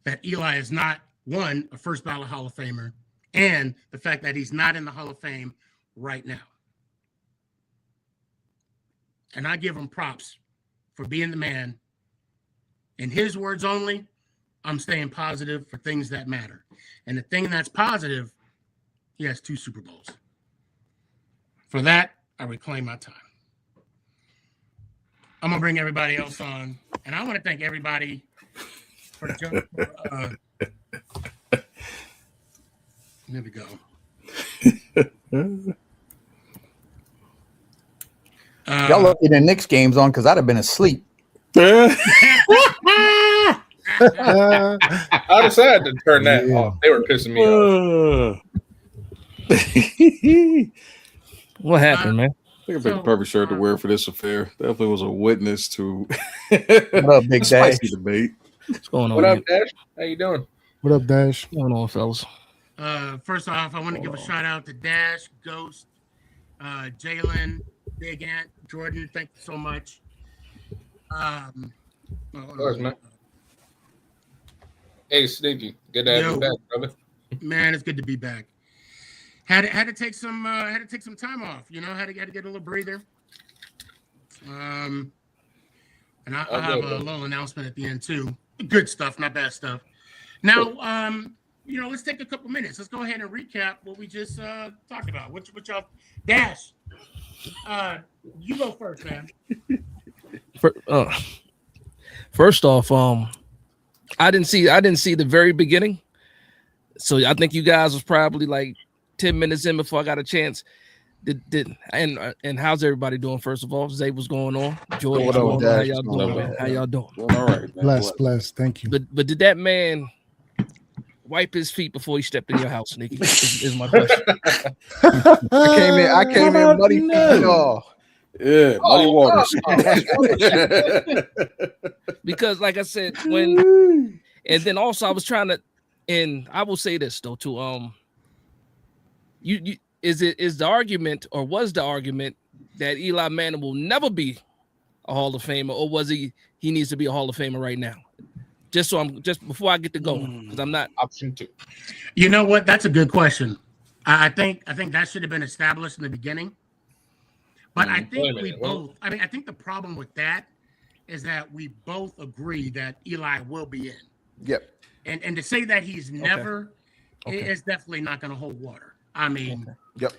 that Eli is not, one, a first ballot Hall of Famer, and the fact that he's not in the Hall of Fame right now. And I give him props for being the man. In his words only, I'm staying positive for things that matter. And the thing that's positive, he has 2 Super Bowls. For that, I reclaim my time. I'm going to bring everybody else on. And I want to thank everybody for there we go. Y'all lucky the Knicks game's on because I'd have been asleep. I decided to turn that off. They were pissing me off. What happened, man? I think I picked the perfect shirt to wear for this affair. Definitely was a witness to What up, Big Dash? spicy debate. What's going on? What up, man? Dash? How you doing? What up, Dash? What's going on, fellas? First off, I want to give a shout out to Dash, Ghost, Jalen, Big Ant, Jordan. Thank you so much. Of course, man. Hey, Sneaky. Good to have you back, brother. Man, it's good to be back. Had to take some time off. You know, had to get a little breather. And I'll have a little announcement at the end too. Good stuff, not bad stuff. Now, you know, let's take a couple minutes. Let's go ahead and recap what we just talked about. What y'all, Dash? You go first, man. First off, I didn't see the very beginning, so I think you guys was probably like 10 minutes in before I got a chance. And how's everybody doing? First of all, Zay, what's going on? Jordan, What up, how Dash? y'all doing? Man? How y'all doing? All right, man. Bless. Thank you. But did that man wipe his feet before he stepped in your house, Sneaky? Is my question. I came in muddy feet and all. Yeah, muddy waters. Because, like I said, and then also I was trying to, and I will say this though too. Was the argument that Eli Manning will never be a Hall of Famer, or was he needs to be a Hall of Famer right now? Just before I get to going, because I'm not Option 2. You know what? That's a good question. I think that should have been established in the beginning. But I think I think the problem with that is that we both agree that Eli will be in. Yep. And to say that he's never is definitely not going to hold water. I mean, Yep.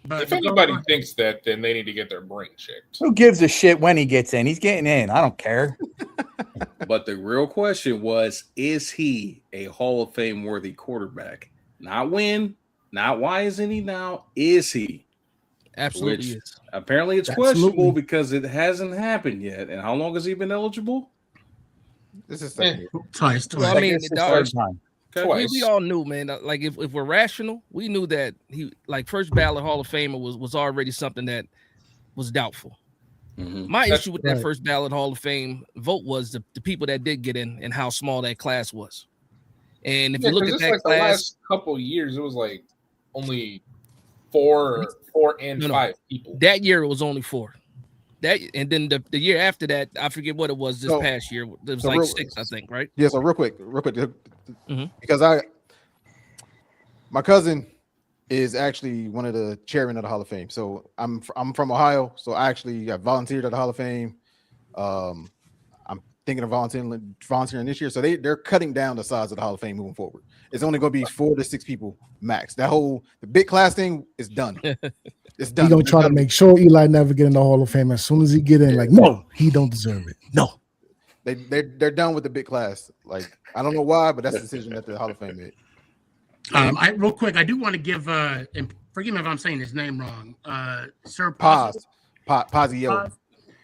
But If anybody thinks that, then they need to get their brain checked. Who gives a shit when he gets in? He's getting in. I don't care. But the real question was, is he a Hall of Fame worthy quarterback? Not when, not why isn't he now? Is he? Absolutely Which is. apparently it's questionable because it hasn't happened yet. And how long has he been eligible? This is twice. Well, I mean, third time. we all knew, man. Like if we're rational, we knew that he like first ballot Hall of Famer was already something that was doubtful. My issue with that first ballot Hall of Fame vote was the people that did get in and how small that class was. And if you look at that like class, the last couple of years, it was like only four and five people. That year it was only 4. That and then the year after that, I forget what it was this past year. It was like 6, I think, right? Yeah. So real quick, because my cousin is actually one of the chairmen of the Hall of Fame. So I'm from Ohio, so I actually got volunteered at the Hall of Fame. I'm thinking of volunteering this year. So they're cutting down the size of the Hall of Fame moving forward. It's only going to be 4 to 6 people max. The big class thing is done. It's done. He's gonna try to make sure Eli never get in the Hall of Fame. As soon as he get in, like, no, he don't deserve it. No. They're done with the big class. Like, I don't know why, but that's the decision that the Hall of Fame made. Real quick, I do want to give and forgive me if I'm saying his name wrong. Sir Pazio.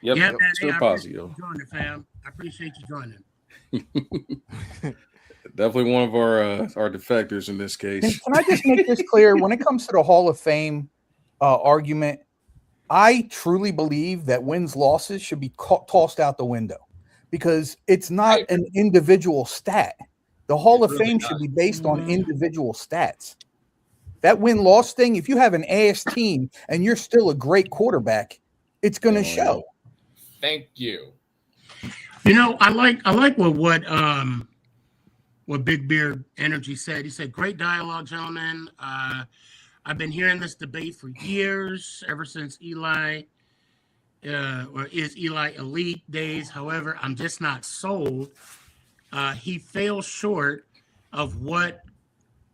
Yep, Yep. man, Sir Pazio. Joining, fam. I appreciate you joining. Definitely one of our defectors in this case. Can I just make this clear? When it comes to the Hall of Fame argument, I truly believe that wins, losses should be tossed out the window because it's not an individual stat. The Hall of Fame should be based on individual stats. That win-loss thing, if you have an ass team and you're still a great quarterback, it's going to show. Thank you. You know, I like what Big Beard Energy said. He said, "Great dialogue, gentlemen. I've been hearing this debate for years, ever since Eli or is Eli elite days. However, I'm just not sold. He fell short of what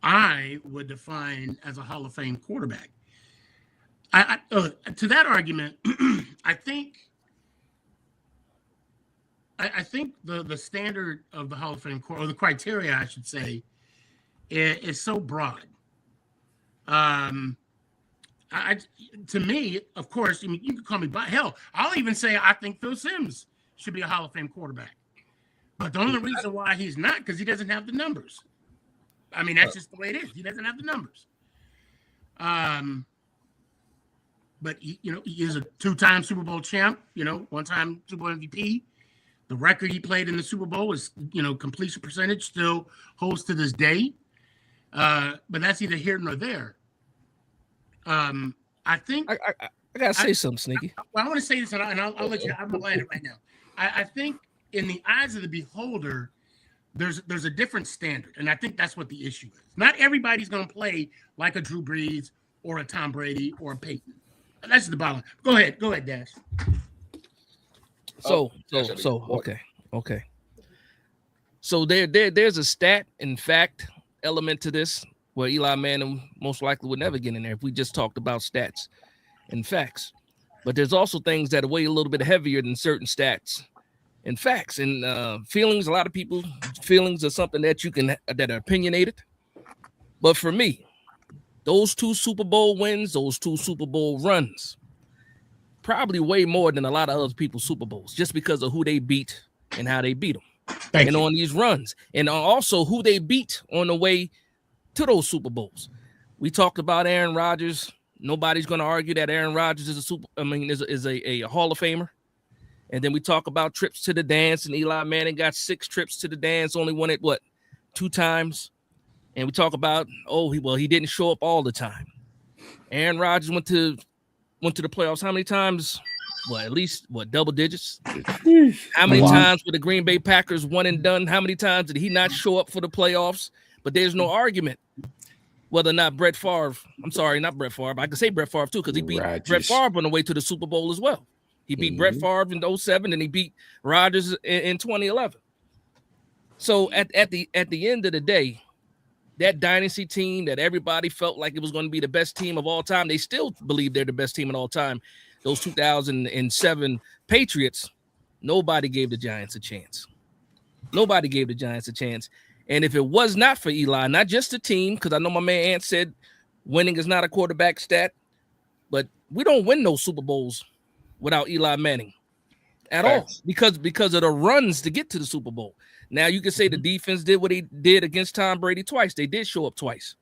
I would define as a Hall of Fame quarterback." To that argument, I think the standard of the Hall of Fame or the criteria, I should say, is so broad. To me, of course, I mean, you can call me, but hell, I'll even say I think Phil Simms should be a Hall of Fame quarterback. But the only reason why he's not because he doesn't have the numbers. I mean, that's just the way it is. He doesn't have the numbers. But he is a 2-time Super Bowl champ. 1-time Super Bowl MVP. The record he played in the Super Bowl is, completion percentage still holds to this day. But that's either here nor there. I think I gotta say something, Sneaky. I want to say this, and I'll let you. I'm gonna land it right now. I think in the eyes of the beholder, there's a different standard, and I think that's what the issue is. Not everybody's gonna play like a Drew Brees or a Tom Brady or a Peyton. That's the bottom line. Go ahead, Dash. Okay. So there's a stat and fact element to this where Eli Manning most likely would never get in there if we just talked about stats and facts. But there's also things that weigh a little bit heavier than certain stats and facts and feelings. A lot of people feelings are something that that are opinionated. But for me, those 2 Super Bowl wins, those 2 Super Bowl runs, probably way more than a lot of other people's Super Bowls, just because of who they beat and how they beat them, on these runs, and also who they beat on the way to those Super Bowls. We talked about Aaron Rodgers. Nobody's going to argue that Aaron Rodgers is a Hall of Famer. And then we talk about trips to the dance, and Eli Manning got 6 trips to the dance, only won it 2 times. And we talk about he didn't show up all the time. Aaron Rodgers went to the playoffs how many times? At least double digits. How many times were the Green Bay Packers one and done? How many times did he not show up for the playoffs? But there's no argument whether or not Brett Favre. I'm sorry, not Brett Favre. I can say Brett Favre too because he beat Brett Favre on the way to the Super Bowl as well. He beat Brett Favre in 2007 and he beat Rodgers in 2011. So at the end of the day, that dynasty team that everybody felt like it was going to be the best team of all time, they still believe they're the best team of all time. Those 2007 Patriots, nobody gave the Giants a chance. Nobody gave the Giants a chance. And if it was not for Eli, not just the team, because I know my man Ant said winning is not a quarterback stat, but we don't win those Super Bowls without Eli Manning at all because of the runs to get to the Super Bowl. Now you can say the defense did what he did against Tom Brady twice. They did show up twice.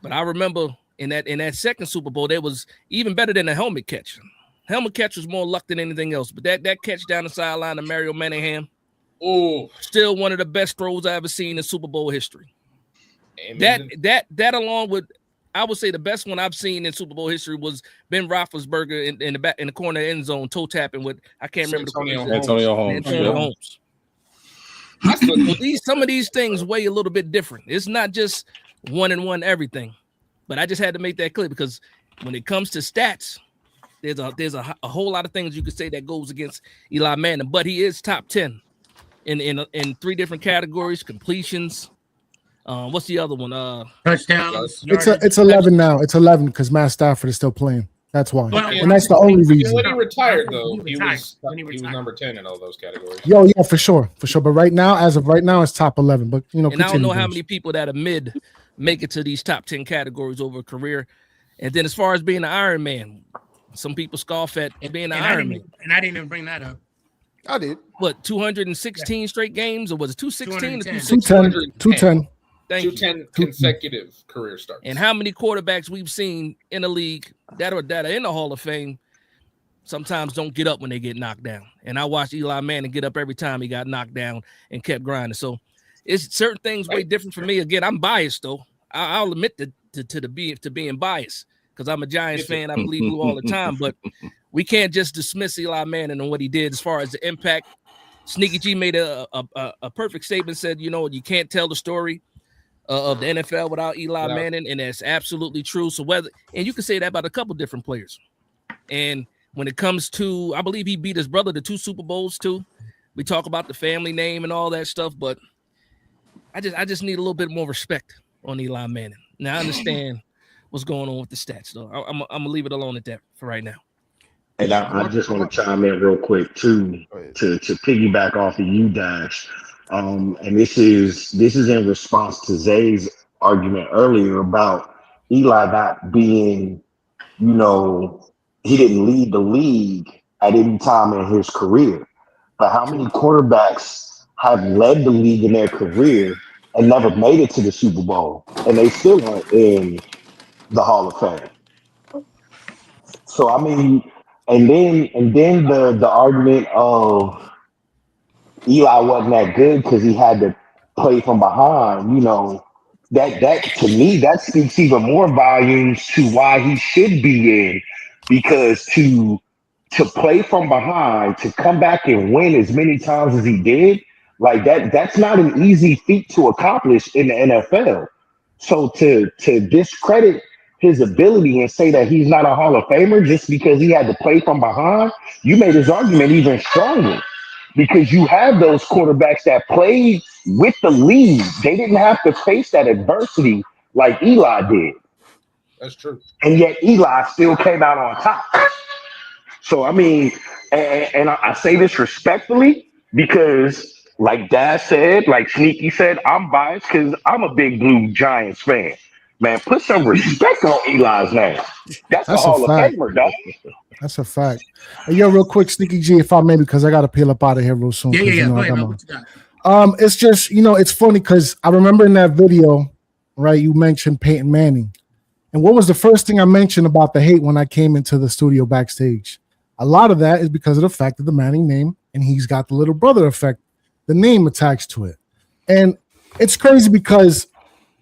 But I remember in that second Super Bowl, there was even better than the helmet catch. Helmet catch was more luck than anything else. But that catch down the sideline of Mario Manningham, still one of the best throws I ever seen in Super Bowl history. That along with, I would say the best one I've seen in Super Bowl history was Ben Roethlisberger in the corner end zone, toe tapping with, I can't remember Antonio Holmes. So some of these things weigh a little bit different. It's not just 1-1 everything, but I just had to make that clear because when it comes to stats, there's a whole lot of things you could say that goes against Eli Manning, but he is top 10 in 3 different categories: completions. What's the other one? Touchdowns. It's 11 now. It's 11 because Matt Stafford is still playing. That's why, and that's the only reason. When he retired, though, he was number 10 in all those categories. Yo, yeah, for sure. But right now, as of right now, it's top 11. But and I don't know how many people that are mid make it to these top 10 categories over a career. And then as far as being an Iron Man, some people scoff at being an Iron Man. And I didn't even bring that up. I did. What, 216 straight games, or was it 216 or 210? 210. 210 consecutive career starts. And how many quarterbacks we've seen in the league that are in the Hall of Fame sometimes don't get up when they get knocked down. And I watched Eli Manning get up every time he got knocked down and kept grinding. So it's certain things way different for me. Again, I'm biased though. I'll admit to being biased because I'm a Giants fan. I believe you all the time, but we can't just dismiss Eli Manning and what he did as far as the impact. Sneaky G made a perfect statement, said, you can't tell the story of the NFL without Eli Manning, and that's absolutely true. So and you can say that about a couple different players. And when it comes to, I believe he beat his brother to 2 Super Bowls too. We talk about the family name and all that stuff, but I just need a little bit more respect on Eli Manning. Now I understand what's going on with the stats, though. I'm gonna leave it alone at that for right now. And I just want to chime in real quick too to piggyback off of you, Dash. And this is in response to Zay's argument earlier about Eli not being, he didn't lead the league at any time in his career. But how many quarterbacks have led the league in their career and never made it to the Super Bowl, and they still aren't in the Hall of Fame? So I mean, and then the argument of Eli wasn't that good because he had to play from behind. That to me, that speaks even more volumes to why he should be in, because to play from behind, to come back and win as many times as he did, like that's not an easy feat to accomplish in the NFL. So to discredit his ability and say that he's not a Hall of Famer just because he had to play from behind, you made his argument even stronger. Because you have those quarterbacks that played with the lead. They didn't have to face that adversity like Eli did. That's true. And yet Eli still came out on top. So, I mean, and I say this respectfully because like Dad said, like Sneaky said, I'm biased because I'm a big Blue Giants fan. Man, put some respect on Eli's name. That's a Hall of Famer, dog. That's a fact. Hey, yo, real quick, Sneaky G, if I may, because I got to peel up out of here real soon. Yeah. Go ahead, man. What you got? It's just, it's funny because I remember in that video, right, you mentioned Peyton Manning. And what was the first thing I mentioned about the hate when I came into the studio backstage? A lot of that is because of the fact of the Manning name, and he's got the little brother effect, the name attached to it. And it's crazy because,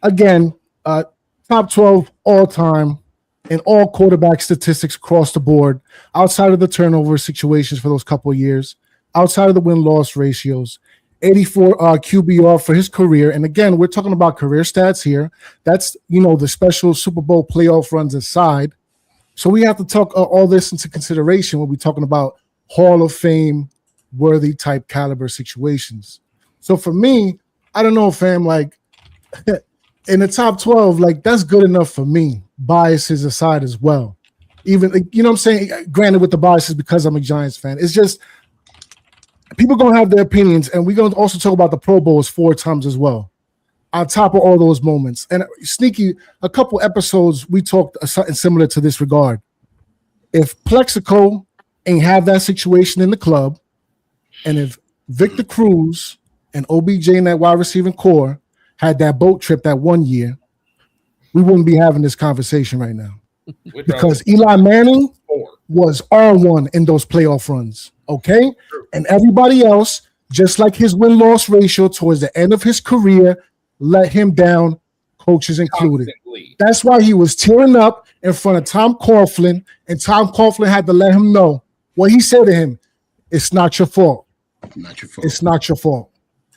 again, top 12 all time in all quarterback statistics across the board, outside of the turnover situations for those couple of years, outside of the win-loss ratios, 84 QBR for his career. And again, we're talking about career stats here. That's, the special Super Bowl playoff runs aside. So we have to talk all this into consideration when we're talking about Hall of Fame worthy type caliber situations. So for me, I don't know, fam, like in the top 12, like that's good enough for me. Biases aside as well. Even you know what I'm saying? Granted, with the biases because I'm a Giants fan. It's just people gonna have their opinions, and we're gonna also talk about the Pro Bowls 4 times as well. On top of all those moments. And Sneaky, a couple episodes we talked something similar to this regard. If Plexico ain't have that situation in the club, and if Victor Cruz and OBJ in that wide receiving core had that boat trip that one year, we wouldn't be having this conversation right now. Because Eli Manning was R1 in those playoff runs, okay? And everybody else, just like his win-loss ratio towards the end of his career, let him down, coaches included. Constantly. That's why he was tearing up in front of Tom Coughlin, and Tom Coughlin had to let him know what he said to him. It's not your fault. Not your fault. It's not your fault.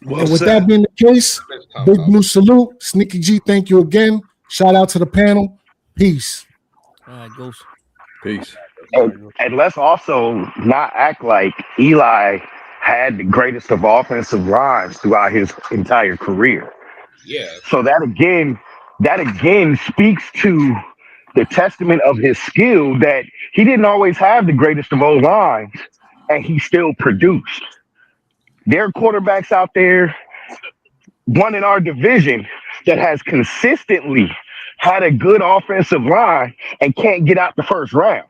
Well and with said. that being the case, Big Blue salute. Sneaky G, thank you again. Shout out to the panel. Peace. All right, Ghost. Peace. And let's also not act like Eli had the greatest of offensive lines throughout his entire career. Yeah. So that again speaks to the testament of his skill that he didn't always have the greatest of O lines, and he still produced. There are quarterbacks out there, one in our division, that has consistently had a good offensive line and can't get out the first round.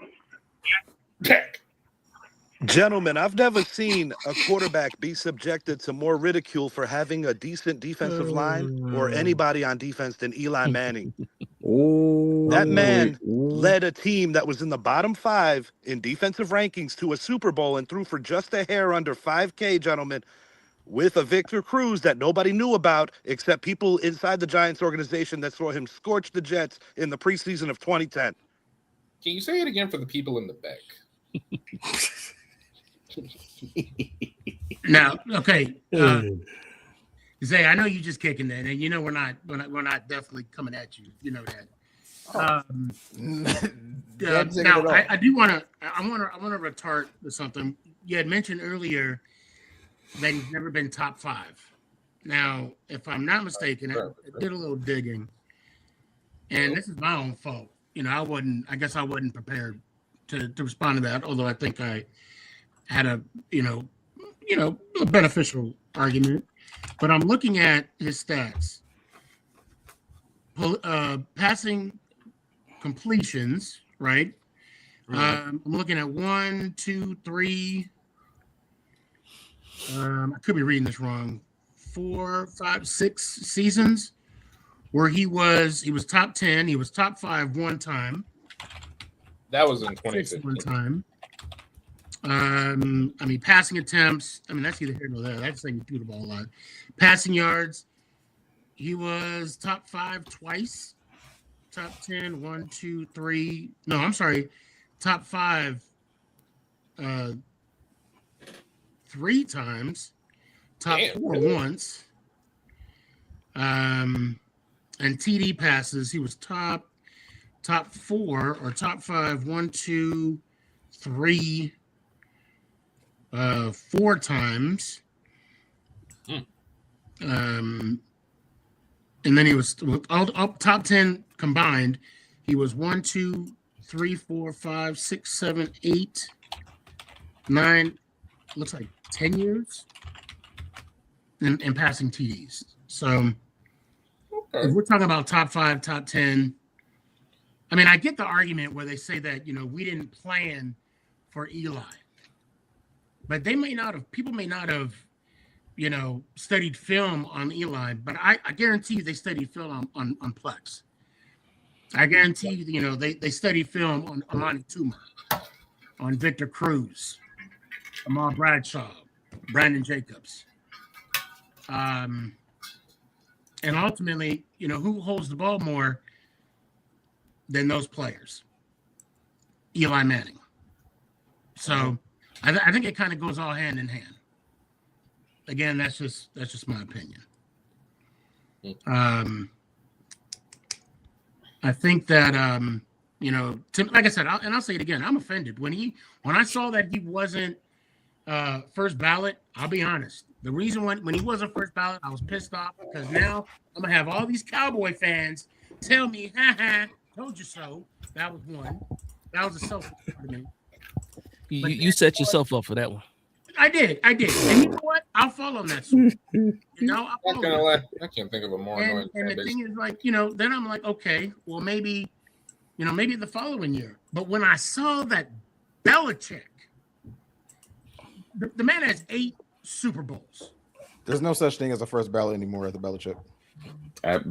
Gentlemen, I've never seen a quarterback be subjected to more ridicule for having a decent defensive line or anybody on defense than Eli Manning. That man led a team that was in the bottom 5 in defensive rankings to a Super Bowl and threw for just a hair under 5K, gentlemen, with a Victor Cruz that nobody knew about except people inside the Giants organization that saw him scorch the Jets in the preseason of 2010. Can you say it again for the people in the back? Now, okay, Zay, I know you just kicking that, and you know we're not definitely coming at you. You know that. Now, I do want to retort to something you had mentioned earlier that he's never been top 5. Now, if I'm not mistaken, I did a little digging, and this is my own fault. You know, I guess I wasn't prepared to respond to that, although I think I had a a beneficial argument. But I'm looking at his stats. Passing completions, right? I'm looking at 1, 2, 3. I could be reading this wrong. 4, 5, 6 seasons where he was top 10. He was top 5 one time. That was in 2015. One time. I mean, passing attempts. I mean, that's either here or there. That's saying he threw the ball a lot. Passing yards. He was top 5 twice. Top 10, 1, 2, 3. No, I'm sorry. Top 5 3 times. Top 4 once. And TD passes. He was top 4 or top 5, 1, 2, 3, 4 times. And then he was all top 10 combined. He was 1, 2, 3, 4, 5, 6, 7, 8, 9. Looks like 10 years in passing TDs. So if we're talking about top 5, top 10. I mean, I get the argument where they say that, we didn't plan for Eli. But people may not have, studied film on Eli, but I guarantee you they studied film on Plex. I guarantee you, they studied film on Amani Tuma, on Victor Cruz, Amal Bradshaw, Brandon Jacobs. And ultimately, who holds the ball more than those players? Eli Manning. So I think it kind of goes all hand in hand. Again, that's just my opinion. I think that like I said, I'll say it again. I'm offended when I saw that he wasn't first ballot. I'll be honest. The reason when he wasn't first ballot, I was pissed off because now I'm gonna have all these Cowboy fans tell me, "Ha, told you so." That was one. That was a selfish part of me. You set yourself up for that one. I did. And you know what? I'll follow that. I can't think of a more annoying. And the thing is, like, then I'm like, okay, well, maybe the following year. But when I saw that Belichick, the man has 8 Super Bowls. There's no such thing as a first ballot anymore at the Belichick.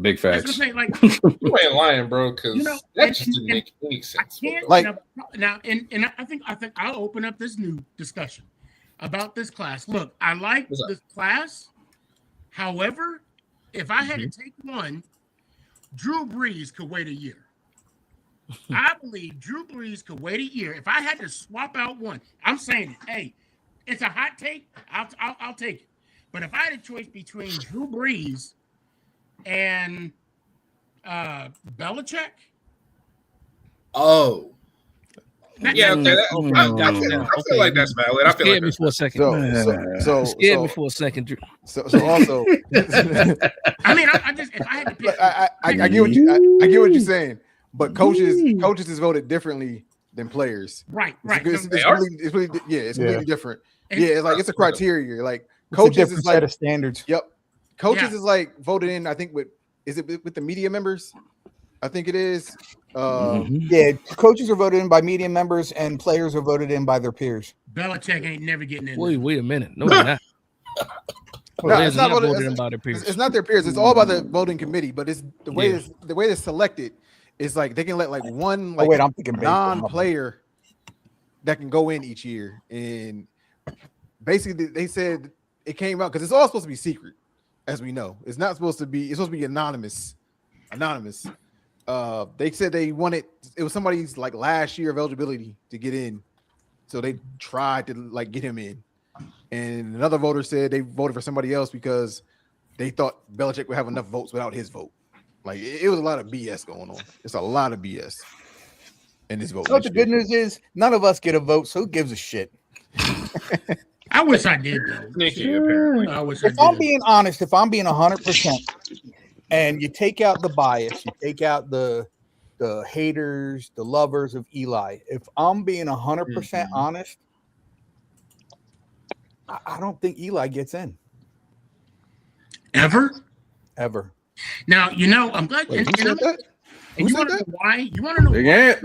Big facts. Say, like, you ain't lying, bro, because that just didn't make any sense. Now, I think I'll open up this new discussion about this class. Look, I like this class. However, if I had to take one, Drew Brees could wait a year. I believe Drew Brees could wait a year. If I had to swap out one, I'm saying it. Hey, it's a hot take. I'll take it. But if I had a choice between Drew Brees and Belichick, I feel like that's valid. I feel like me for a second. Scared me for a second, Drew. So also, I mean, I just if I had to pick, I get what you're saying, but coaches is voted differently than players. Right. It's completely different. It's like it's a criteria. Like coaches is like set of standards. Yep. Coaches is like voted in. I think with the media members? I think it is. Coaches are voted in by media members, and players are voted in by their peers. Belichick ain't never getting in. Wait a minute. No, they're not. It's not voted by their peers. It's not their peers. It's all by the voting committee. But it's the way it's selected is like they can let like one I'm thinking non-player that can go in each year. And basically, they said it came out because it's all supposed to be secret, as we know. It's not supposed to be. It's supposed to be anonymous. They said they wanted it was somebody's like last year of eligibility to get in, so they tried to like get him in. And another voter said they voted for somebody else because they thought Belichick would have enough votes without his vote. Like it was a lot of BS going on. It's a lot of BS in this vote. So the good news is none of us get a vote, so who gives a shit? I wish I did. If I'm being honest, if I'm being 100%, and you take out the bias, you take out the haters, the lovers of Eli. If I'm being 100% honest, I don't think Eli gets in. Ever. Now, I'm glad. Wait, who said that? And you want to know why? You want to know why?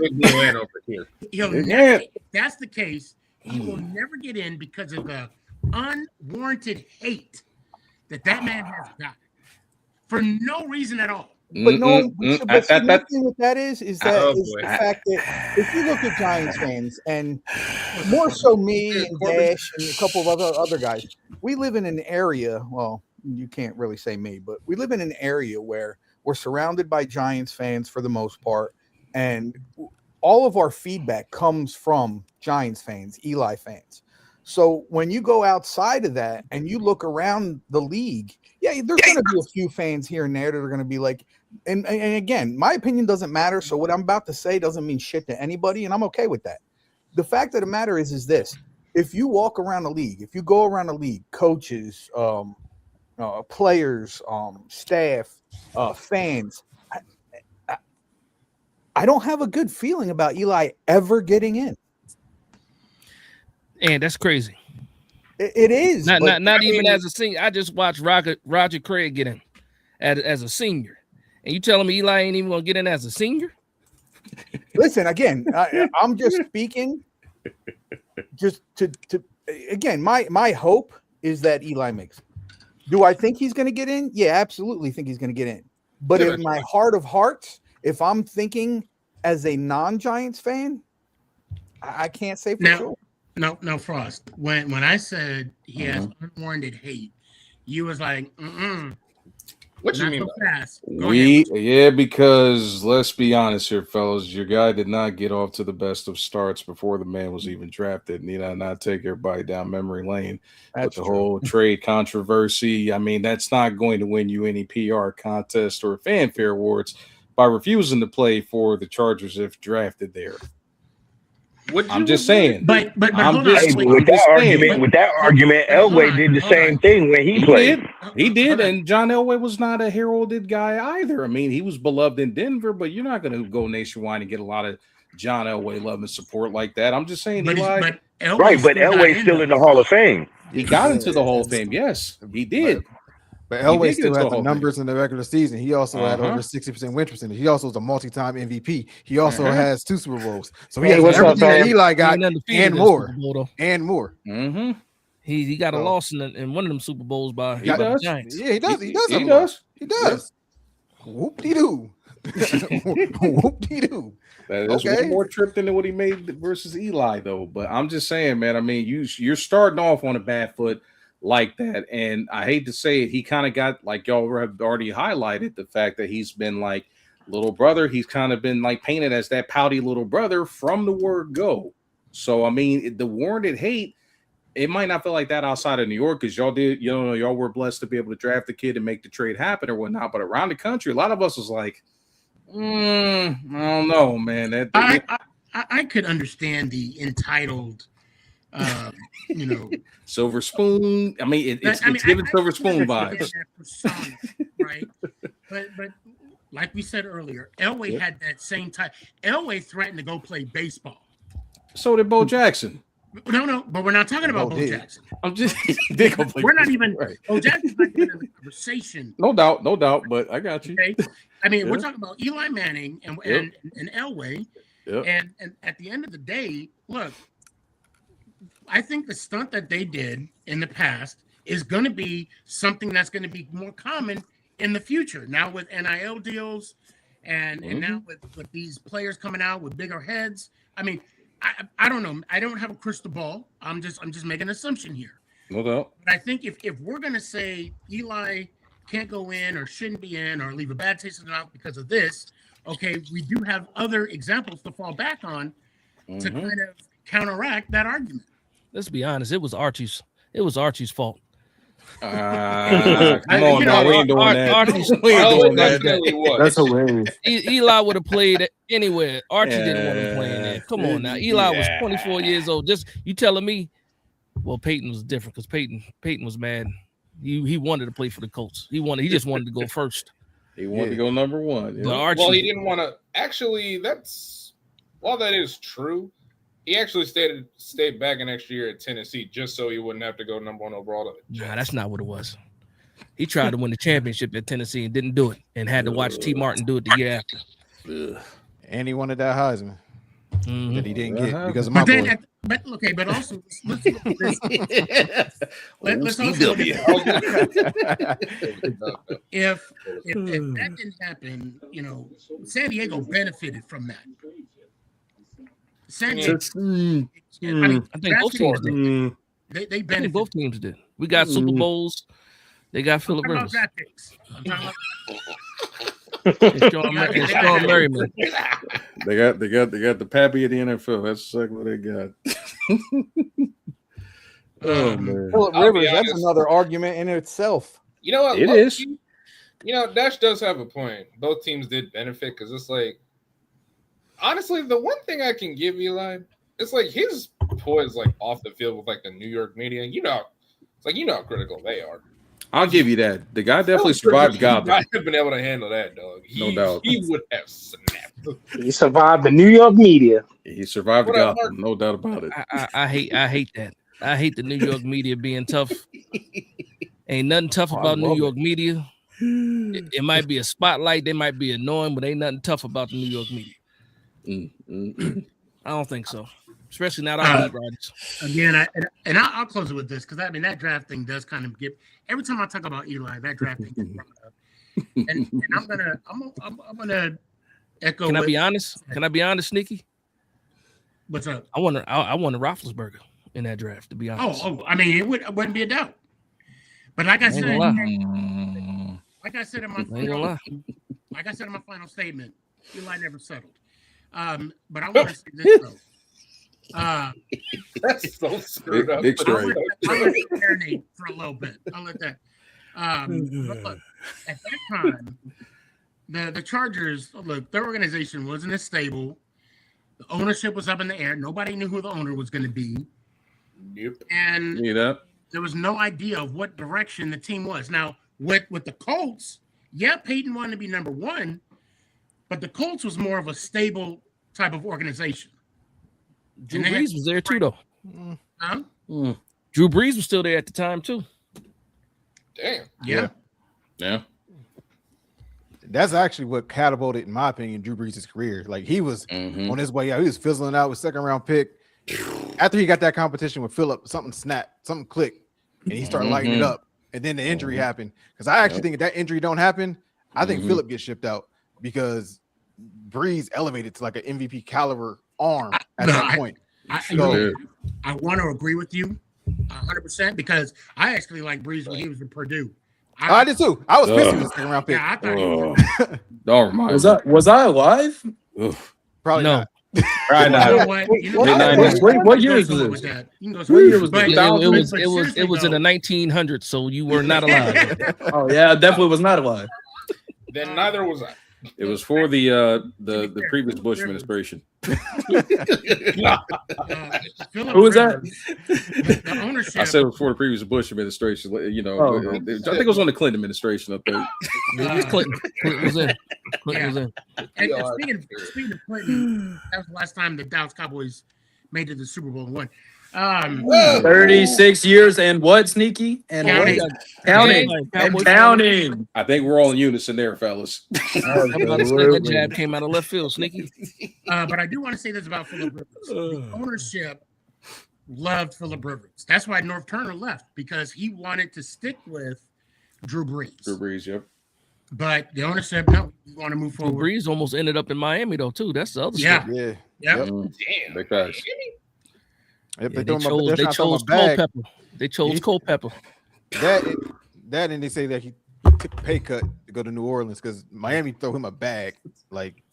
If that's the case, he will never get in because of the unwarranted hate that man has got for no reason at all. But the thing with that is the fact that if you look at Giants fans, and more so me and Dash and a couple of other guys, we live in an area. Well, you can't really say me, but we live in an area where we're surrounded by Giants fans for the most part, and all of our feedback comes from Giants fans, Eli fans. So when you go outside of that and you look around the league, there's going to be a few fans here and there that are going to be like, and again, my opinion doesn't matter. So what I'm about to say doesn't mean shit to anybody, and I'm okay with that. The fact of the matter is this: if you walk around the league, if you go around the league, coaches, players, staff, fans, I don't have a good feeling about Eli ever getting in. And that's crazy. It is. Not even as a senior. I just watched Roger Craig get in as a senior. And you telling me Eli ain't even going to get in as a senior? Listen, again, I'm just speaking just to again, my hope is that Eli makes it. Do I think he's going to get in? Yeah, absolutely think he's going to get in. But in my heart of hearts, if I'm thinking as a non-Giants fan, I can't say for sure. No, Frost. When I said he has unwarranted hate, you was like, What you mean? Because let's be honest here, fellas. Your guy did not get off to the best of starts before the man was even drafted. Need I not take everybody down memory lane with the whole trade controversy? I mean, that's not going to win you any PR contest or fanfare awards by refusing to play for the Chargers if drafted there. I'm just saying. But I'm hold just, on. With that argument, but hold Elway on, did the hold same on. thing when he played. He did, and John Elway was not a heralded guy either. I mean, he was beloved in Denver, but you're not going to go nationwide and get a lot of John Elway love and support like that. I'm just saying, Eli. Right, but Elway's still in the Hall of Fame. He got into the Hall of Fame. Yes, he did. But He Elway did get still into had the the Hall of Fame. numbers in the regular season. He also had over 60% win percentage. He also was a multi-time MVP. He also has 2 Super Bowls. So he Hey, has what's up, everything that fam? Eli got He ain't undefeated and in more. Super Bowl, though. And more. Mm-hmm. He got a So- loss in one of them Super Bowls by He does. the Giants. Yeah, he does. He does. He have a lot. does. He does. Whoop-de-doo. Whoop-de-doo. That's Okay. one more trip than what he made versus Eli, though. But I'm just saying, man. I mean, you're starting off on a bad foot like that, and I hate to say it, he kind of got, like y'all have already highlighted, the fact that he's been like little brother. He's kind of been like painted as that pouty little brother from the word go. So I mean, the warranted hate. It might not feel like that outside of New York because y'all did, y'all were blessed to be able to draft the kid and make the trade happen or whatnot. But around the country, a lot of us was like, I don't know, man. I could understand the entitled, Silver Spoon. I mean, it's giving Silver Spoon vibes. That persona, right? But like we said earlier, Elway had that same type. Elway threatened to go play baseball. So did Bo Jackson. No, but we're not talking about Bo Jackson. I'm just they go play We're not baseball, even right. Bo Jackson's not even in the conversation. No doubt, but I got you. Okay, I mean, Yeah. we're talking about Eli Manning and Elway, Yep. and at the end of the day, look, I think the stunt that they did in the past is going to be something that's going to be more common in the future. Now with NIL deals, and now with these players coming out with bigger heads. I mean, I don't know. I don't have a crystal ball. I'm just making an assumption here. No doubt. But I think if we're gonna say Eli can't go in or shouldn't be in or leave a bad taste in the mouth because of this, okay, we do have other examples to fall back on to kind of counteract that argument. Let's be honest. It was Archie's fault. Come on, now we ain't doing that. We ain't doing that. That's hilarious. Eli would have played anywhere. Archie didn't want him playing there. Come on now. Eli was 24 years old. Just you telling me? Well, Peyton was different because Peyton was mad. He wanted to play for the Colts. He just wanted to go first. He wanted to go number one. Yeah. But Archie, Well, he didn't want to. Actually, while that is true, he actually stayed back an extra year at Tennessee just so he wouldn't have to go number 1 overall to the Jets. Nah, that's not what it was. He tried to win the championship at Tennessee and didn't do it, and had to watch T. Martin do it the year after. And he wanted that Heisman that he didn't get because of But my then, boy. but also let's look at this. Let's also look at if that didn't happen, San Diego benefited from that. San Diego, I think both teams did. They I think benefited. both teams did. We got Super Bowls. They got Phillip I'm Rivers. talking about draft picks. I'm talking about It's Sean Merriman. They got the pappy of the NFL. That's exactly what they got. Oh man. Phillip I'll be Rivers, that's honest. another argument in itself. You know what? It low-key, is. Dash does have a point. Both teams did benefit because it's like, honestly, the one thing I can give Eli, it's like his poise like off the field with like the New York media. It's how critical they are. I'll give you that. The guy definitely survived Gotham. I have been able to handle that, dog. No doubt. He would have snapped. He survived the New York media. He survived What up, Gotham. No doubt about it. I hate that. I hate the New York media being tough. Ain't nothing tough about New York media. It might be a spotlight. They might be annoying, but ain't nothing tough about the New York media. I don't think so. Especially not our beat writers. again. I'll close it with this because that draft thing does kind of get. Every time I talk about Eli, that draft thing gets brought up, and I'm gonna echo. Can I be honest? Can I be honest, Sneaky? What's up? I wanted Roethlisberger in that draft. To be honest. I mean, it wouldn't be a doubt. But like I said, in my final statement, Eli never settled. But I want to say this though. That's so screwed up. Big I'll story. let that marinate for a little bit. I'll let that. But look, at that time, the Chargers, look, their organization wasn't as stable. The ownership was up in the air. Nobody knew who the owner was going to be. Yep. And there was no idea of what direction the team was. Now, with the Colts, yeah, Peyton wanted to be number one, but the Colts was more of a stable type of organization. Drew Brees was there too, though. Huh? Drew Brees was still there at the time too. Damn. Yeah. That's actually what catapulted, in my opinion, Drew Brees' career. Like he was on his way out. He was fizzling out with second round pick. After he got that competition with Phillip, something snapped, something clicked, and he started lighting it up. And then the injury happened. Because I actually think if that injury don't happen, I think Phillip gets shipped out because Brees elevated to like an MVP caliber arm at that point. I want to agree with you 100% because I actually like Brees when he was in Purdue. I did too. I was pissed with the second round pick. Yeah, I thought he was. Don't remind Was I alive? Probably no. not. Right now. What year is this? this? What year was this? It was in the 1900s, so you were not alive. Oh yeah, I definitely was not alive. Then neither was I. It was for the previous Bush administration. Who was that? The ownership. I said it was for the previous Bush administration. You know, I think it was on the Clinton administration up there. Clinton was in. Clinton was in. And speaking of Clinton, that was the last time the Dallas Cowboys made it to the Super Bowl and won. 36 years and what, Sneaky? And counting. I think we're all in unison there, fellas. That jab came out of left field, Sneaky. But I do want to say this about Phillip Rivers. The ownership loved Phillip Rivers. That's why North Turner left, because he wanted to stick with Drew Brees. Yep. But the ownership, no, we want to move forward. Drew Brees almost ended up in Miami, though, too. That's the other story. Yeah. Yep. Damn. Big facts. Yep, They chose Culpepper. They chose Culpepper. That and they say that he took a pay cut to go to New Orleans because Miami throw him a bag. Like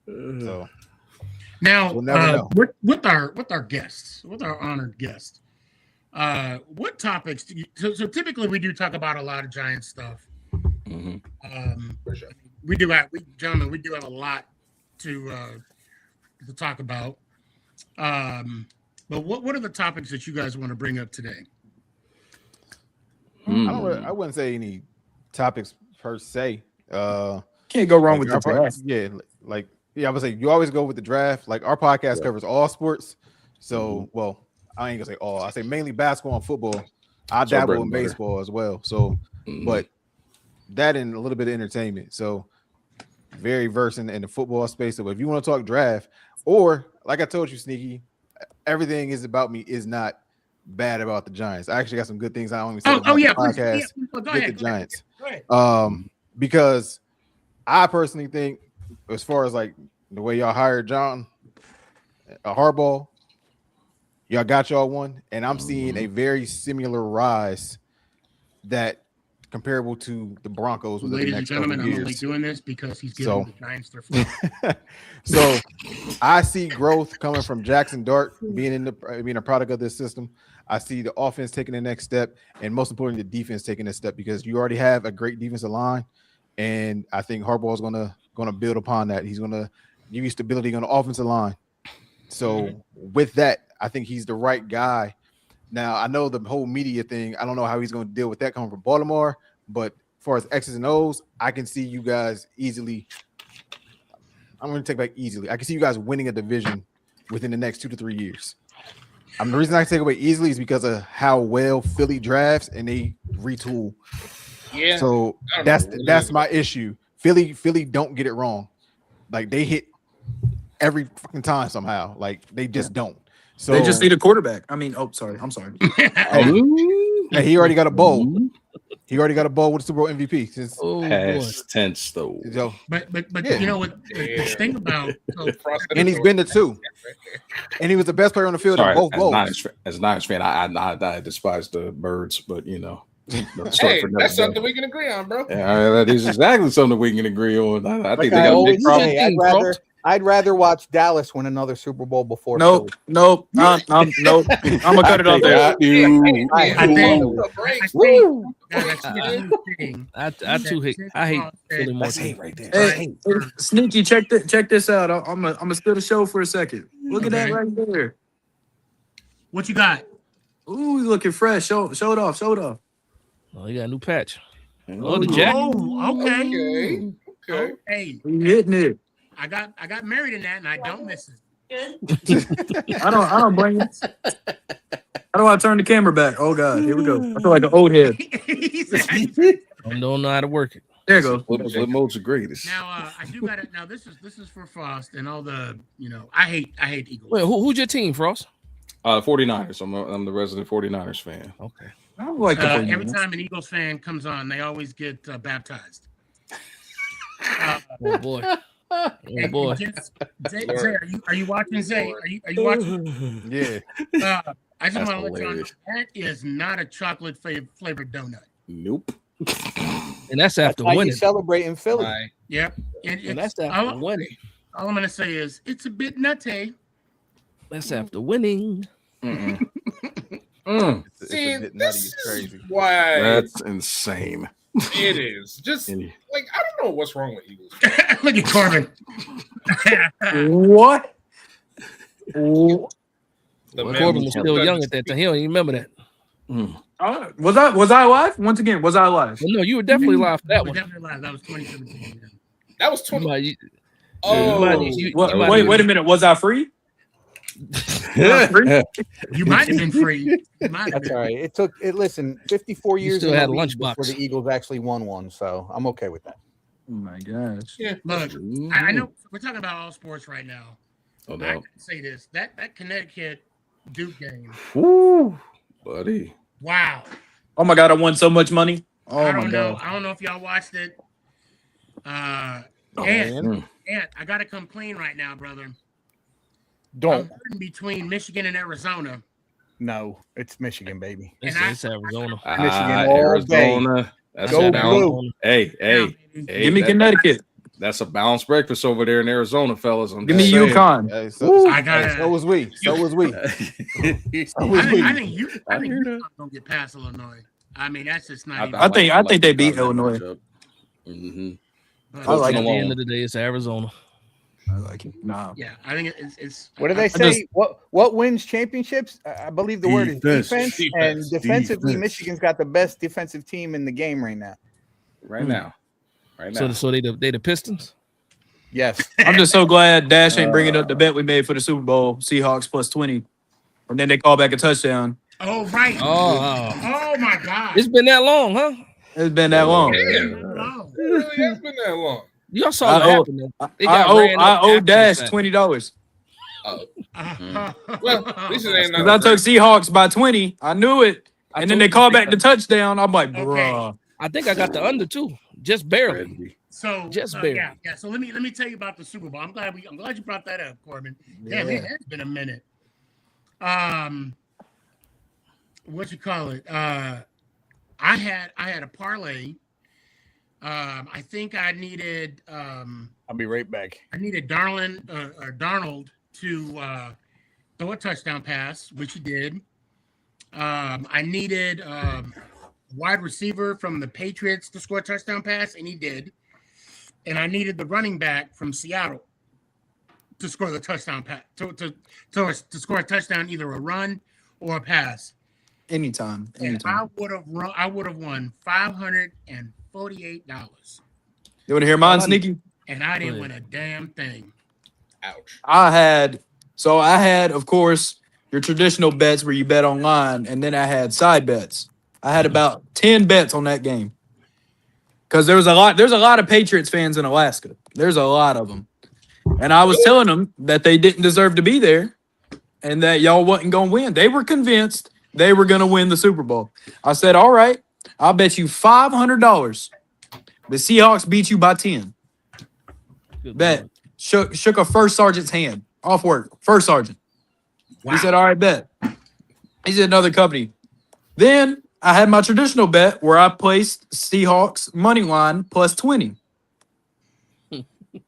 so. Now we'll never know. with our guests, with our honored guests, what topics do you so typically we do talk about a lot of Giant stuff. For sure. We do have a lot to talk about. But what are the topics that you guys want to bring up today? I wouldn't say any topics per se. Can't go wrong with the draft. Yeah, I would say you always go with the draft. Like our podcast covers all sports. So, well, I ain't gonna say all. I say mainly basketball and football. I dabble in baseball as well. So, but that and a little bit of entertainment. So, very versed in the football space. So, if you want to talk draft, or like I told you, Sneaky, everything is about me is not bad about the Giants. I actually got some good things I only said about the podcast with the Giants. Because I personally think, as far as like the way y'all hired John Harbaugh, y'all got y'all one, and I'm seeing a very similar rise that comparable to the Broncos. Ladies and gentlemen, I'm only doing this because he's giving the Giants their floor. So I see growth coming from Jackson Dart being a product of this system. I see the offense taking the next step, and most importantly, the defense taking a step, because you already have a great defensive line, and I think Harbaugh is gonna build upon that. He's gonna give you stability on the offensive line. So with that, I think he's the right guy. Now, I know the whole media thing, I don't know how he's going to deal with that coming from Baltimore, but as far as X's and O's, I can see you guys easily. I'm going to take back easily. I can see you guys winning a division within the next 2 to 3 years. The reason I take away easily is because of how well Philly drafts and they retool. Yeah. So that's my issue. Philly don't get it wrong. Like they hit every fucking time somehow. Like they just don't. So they just need a quarterback. I mean, I'm sorry. Hey, he already got a bowl. He already got a bowl with the Super Bowl MVP. Since past tense though. But you know what the thing about and he's been to 2. And he was the best player on the field in both bowls. As a Niners fan, I despise the Birds, but you know. Hey, that's something we can agree on, bro. Yeah, that is exactly something we can agree on. I think they got a big problem. I'd rather I'd rather watch Dallas win another Super Bowl before. Nope. Philly. I'm gonna cut it off there. I think I hate Philly more. That's hate right there. Hey, Sneaky, check this out. I'm gonna steal the show for a second. Look at that right there. What you got? Ooh, he's looking fresh. Show it off. Oh, you got a new patch. Oh, the jacket. Oh, okay. Hey, You hitting it. I got married in that, and I don't miss it. I don't blame you. How do I turn the camera back? Oh God, here we go. I feel like an old head. I don't know how to work it. There you go. Flip mode's the greatest. Now, I do got it. Now, this is for Frost and all the, I hate Eagles. Wait, who's your team, Frost? 49ers. I'm the resident 49ers fan. Okay. I like every time an Eagles fan comes on, they always get baptized. Oh boy. Oh boy. Zay, are you watching, Zay? Are you watching? Yeah. I just want to let you know that is not a chocolate flavored donut. Nope. And that's after Why you winning. celebrate in Philly? Yep. And that's after winning. All I'm gonna say is it's a bit nutty. That's after winning. See, this is why That's insane. it is. Just like I don't know what's wrong with Eagles. Look at Corbin. What? Corbin was still young at that time. He don't even remember that. Was I live? Once again, was I live? Well, no, you were definitely live for that one. Definitely live. That was 2017. That was 20. Wait a minute. Was I free? You might have been free. That's all right. It took it. Listen, 54 years still in the had a league lunchbox before the Eagles actually won one, so I'm okay with that. Oh my gosh. Yeah. Look, I know we're talking about all sports right now. Oh, no. I can say this: that Connecticut Duke game. Woo, buddy. Wow. Oh my God, I won so much money. Oh I my don't know. God. I don't know if y'all watched it. And I gotta come clean right now, brother. Don't. I'm between Michigan and Arizona. No, it's Michigan, baby. It's Arizona. Michigan all day. Arizona. That's Go a blue. Hey, give me Connecticut. That's a balanced breakfast over there in Arizona, fellas. Give me UConn. Hey, so was we. So was we. I think UConn gonna get past Illinois. I mean, that's just not. I think they beat Illinois. Mm-hmm. I like at the end of the day, it's Arizona. I like it. Nah. Yeah, I think it's. What do they say? What wins championships? I believe the word is defense. And defensively, Michigan's got the best defensive team in the game right now. Right now. So they the Pistons. Yes. I'm just so glad Dash ain't bringing up the bet we made for the Super Bowl, Seahawks plus 20, and then they call back a touchdown. Oh right. Oh my God. It's been that long, huh? It's been that long. It really has been that long. Y'all saw what happened. I owe Dash $20. Well, at least it ain't Because I took Seahawks by 20. I knew it. And then they called back the touchdown. I'm like, bruh. I think I got the under too. Just barely. So just barely. Yeah. So let me tell you about the Super Bowl. I'm glad you brought that up, Corbin. Damn, it has been a minute. What you call it? I had a parlay. I think I needed. I'll be right back. I needed Darnold to throw a touchdown pass, which he did. I needed wide receiver from the Patriots to score a touchdown pass, and he did. And I needed the running back from Seattle to score the touchdown pass to score a touchdown, either a run or a pass. Anytime. And I would have won $548. You want to hear mine, Sneaky? And I didn't win a damn thing. Ouch. I had, of course, your traditional bets where you bet online, and then I had side bets. I had about 10 bets on that game. Because there's a lot of Patriots fans in Alaska. There's a lot of them. And I was telling them that they didn't deserve to be there and that y'all wasn't going to win. They were convinced they were going to win the Super Bowl. I said, all right, I'll bet you $500 the Seahawks beat you by 10. Bet. Shook a first sergeant's hand. Off work. First sergeant. Wow. He said, all right, bet. He said, another company. Then I had my traditional bet where I placed Seahawks money line plus 20.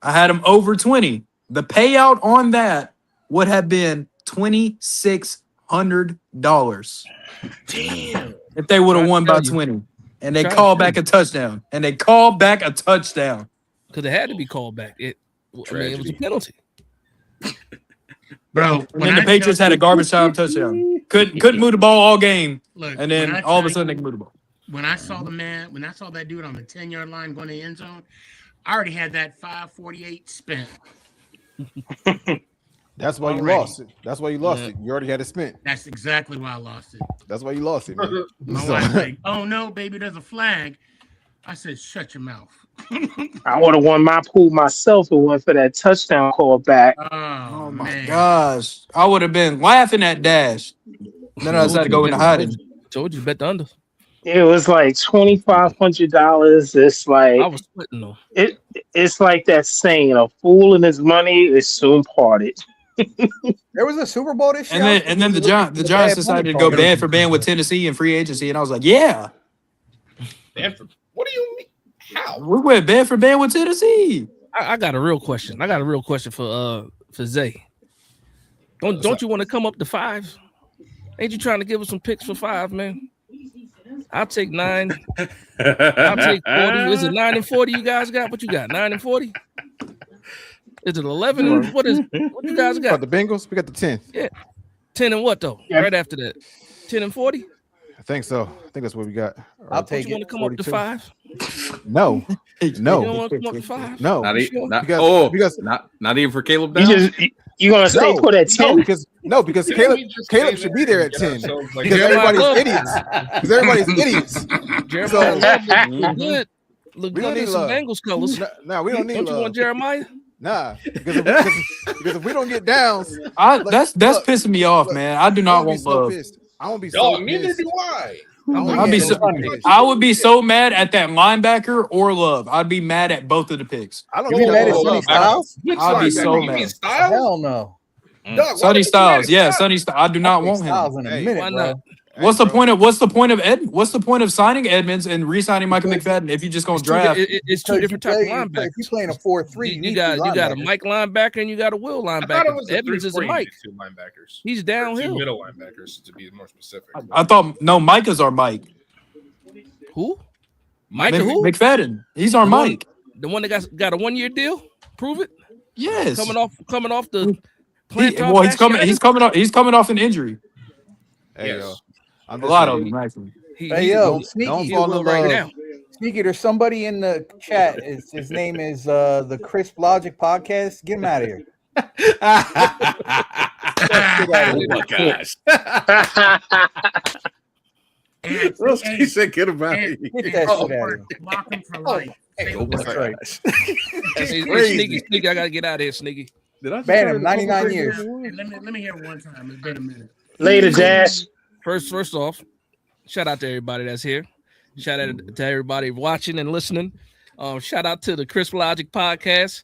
I had them over 20. The payout on that would have been $2,600. Damn. If they would have won by you. 20. And they Trying to called tell back a touchdown. Because it had to be called back. It was a penalty. Bro, And then the Patriots had a garbage time touchdown. Couldn't move the ball all game. Look, And then all of a sudden they can move the ball. When I saw that dude on the 10-yard line going to the end zone, I already had that 548 spent. That's why you lost it. That's why you lost it. You already had it spent. That's exactly why I lost it. That's why you lost it, man. My wife's like, "Oh no, baby, there's a flag." I said, "Shut your mouth." I would have won my pool myself if it wasn't for that touchdown call back. Oh my gosh. I would have been laughing at Dash. Then I decided to go into hiding. Told you to bet the under. It was like $2,500. It's like I was splitting though. It's like that saying: "A fool and his money is soon parted." There was a Super Bowl this year. And then the Giants decided to go bad for band with Tennessee and free agency. And I was like, yeah. What do you mean? How? We went bad for band with Tennessee. I got a real question. For Zay. Don't you want to come up to 5? Ain't you trying to give us some picks for 5, man? I'll take 9. I'll take 40. Is it 9 and 40 you guys got? What you got? 9 and 40? Is it 11? And what you guys got? The Bengals? We got the 10. Yeah. 10 and what though? Yeah. Right after that. 10 and 40? I think so. I think that's what we got. I'll take You want to come up to 5? No. You don't want to come up to 5? No. Not even for Caleb. You gonna stay put at 10? Because Caleb should be there at 10. Because everybody's idiots. Because everybody's idiots. Jeremiah look good. Look We don't good in need some love. Bengals colors. No, we don't need Don't you love. want Jeremiah? Nah, because if we don't get downs, That's pissing me off, man. I do not want love. I won't be so Dog, neither pissed. do I. I would be so mad at that linebacker or Love. I'd be mad at both of the picks. I don't You get mad at that. Sonny Styles? I'd be so mad. Hell no. Sonny Styles, yeah, Sonny Styles. I do not want Styles him. in a minute, Why bro. not? What's the point of signing Edmonds and re-signing Michael McFadden if you're just gonna draft? It's two different types of linebackers. If you're playing a 4-3, You got a Mike linebacker and you got a Will I thought it linebacker. was a Evans is a 3-4 Mike. two linebackers. He's Or two downhill. middle linebackers to be more specific. I thought no, Micah's our Mike. Who? Mike who? McFadden. He's our Mike. The one that got a 1-year deal? Prove it. Yes. Coming off the He's coming off an injury. Hey, Yes. I'm A just lot saying, of them actually. Hey, yo, Sneaky. don't fall in right love. now. Sneaky, there's somebody in the chat. His name is the Crisp Logic Podcast. Get him out of here. Oh my gosh. He said, "Get him out of here." Get that shit out of here. Lock him for life. Oh my That's right. gosh. Hey, crazy. Sneaky, I gotta get out of here, Sneaky. Did I Ban him 99 years. Hey, let me hear it one time. It's been a minute. Later, Dash. First off, shout out to everybody that's here. Shout out to everybody watching and listening. Shout out to the Crisp Logic Podcast.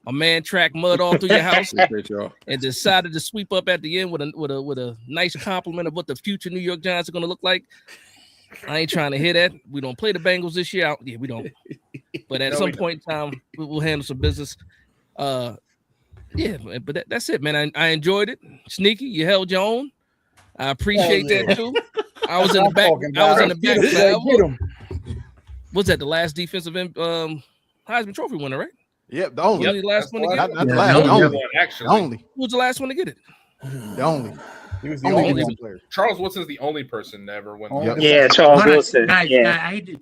My man tracked mud all through your house Appreciate y'all. and decided to sweep up at the end with a nice compliment of what the future New York Giants are going to look like. I ain't trying to hear that. We don't play the Bengals this year. Yeah, we don't. But at some point in time, we'll handle some business. Yeah, but that's it, man. I enjoyed it. Sneaky, you held your own. I appreciate that too. I was in the back. I was in the back. Get him. Was that the last defensive Heisman Trophy winner, right? Yep, the only. Was he the last one to get it? Not the last. The only. Actually, The only. Who was the last one to get it? The only. He was the Only only defensive player. Charles Woodson's the only person to ever win. Yep. Yeah, Charles Hold on, Wilson. guys, Yeah. I hate to.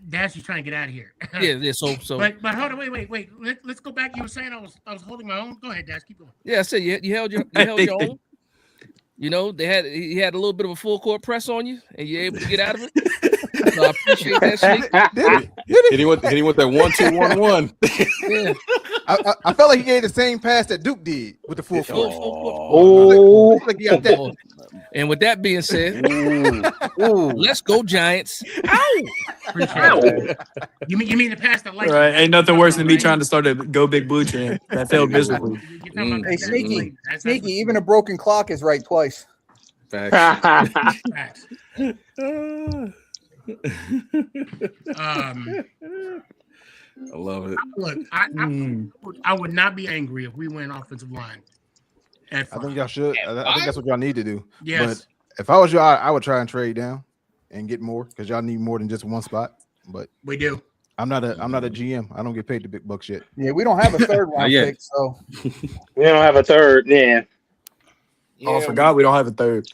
Dash is trying to get out of here. Yeah. So But hold on, wait. Let's go back. You were saying I was holding my own. Go ahead, Dash. Keep going. yeah, I said you held your own. You know, he had a little bit of a full court press on you, and you're able to get out of it. So I appreciate that, Sneak. Hit him with that 1-2-1-1. Yeah. I felt like he gave the same pass that Duke did with the full court. Oh, Like he got that. And with that being said, let's go Giants. Ow! Appreciate it. You mean to pass the light? Right. Ain't nothing worse than me trying to start a Go Big Blue chant. That failed miserably. You're talking about Hey, the Sneaky. That's Sneaky, even a broken clock is right twice. Facts. facts. I love it. Look, I would not be angry if we went offensive line. I think y'all should. I think that's what y'all need to do. Yes. But if I was you, I would try and trade down and get more because y'all need more than just one spot. But we do. I'm not a GM. I don't get paid the big bucks yet. Yeah, we don't have a third round yet. pick, so We don't have a third. Yeah. Oh, I forgot we don't have a third.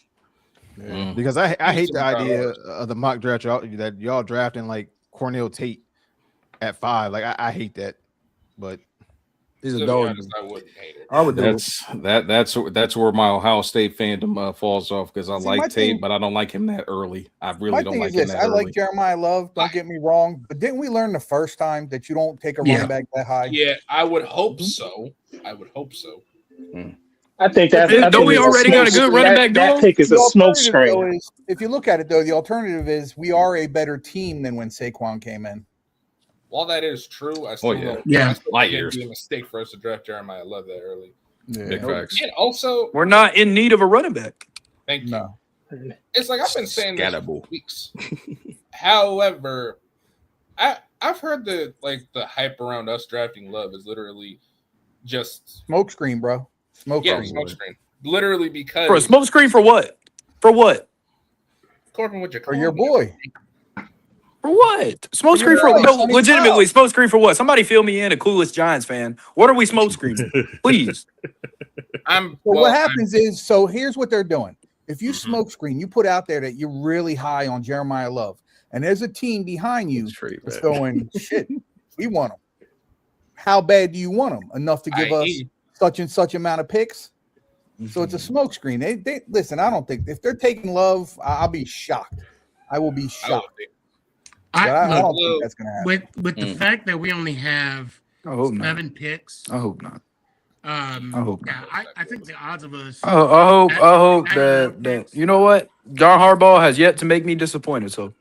Yeah. Because I hate the idea of the mock draft that y'all drafting like Cornell Tate at 5. Like I hate that. But he's To be honest, I wouldn't hate it. I would do That's where my Ohio State fandom falls off because I See, my like Tate, thing- but I don't like him that early. I my really don't thing like is him this: that I early. like Jeremiah Love. Don't get me wrong, but didn't we learn the first time that you don't take a running back that high? Yeah, I would hope so. I would hope so. I think that's. Don't we already got a good running back, That dog? pick is The a smoke alternative, though, screen. is, if you look at it, though, the alternative is we are a better team than when Saquon came in. While that is true, I still yeah. don't. Yeah. I still Light think years. it'd be a mistake for us to draft Jeremiah Love that early. Big facts. And also, We're not in need of a running back. thank you. No. It's like I've been saying this for Scatterable. weeks. However, I've heard the hype around us drafting Love is literally just Smoke screen, bro. Smoke screen. smoke screen. Literally because For a smoke screen for what? For what? Corbin with your For your boy. For what? Smoke screen for Sonny no, Powell. legitimately, smoke screen for what? Somebody fill me in, a clueless Giants fan. What are we smoke screening? Please. I'm Well, well, what happens is, so here's what they're doing. If you smoke screen, you put out there that you're really high on Jeremiah Love, and there's a team behind you that's going, shit, we want him. How bad do you want him? Enough to give us such and such amount of picks? So it's a smoke screen. They listen, I don't think if they're taking Love, I'll be shocked. I will be shocked. But I don't think that's gonna happen. With the fact that we only have I hope not. 7 picks. I hope not. I hope Yeah, I think the odds of us. I hope that you know what? John Harbaugh has yet to make me disappointed, so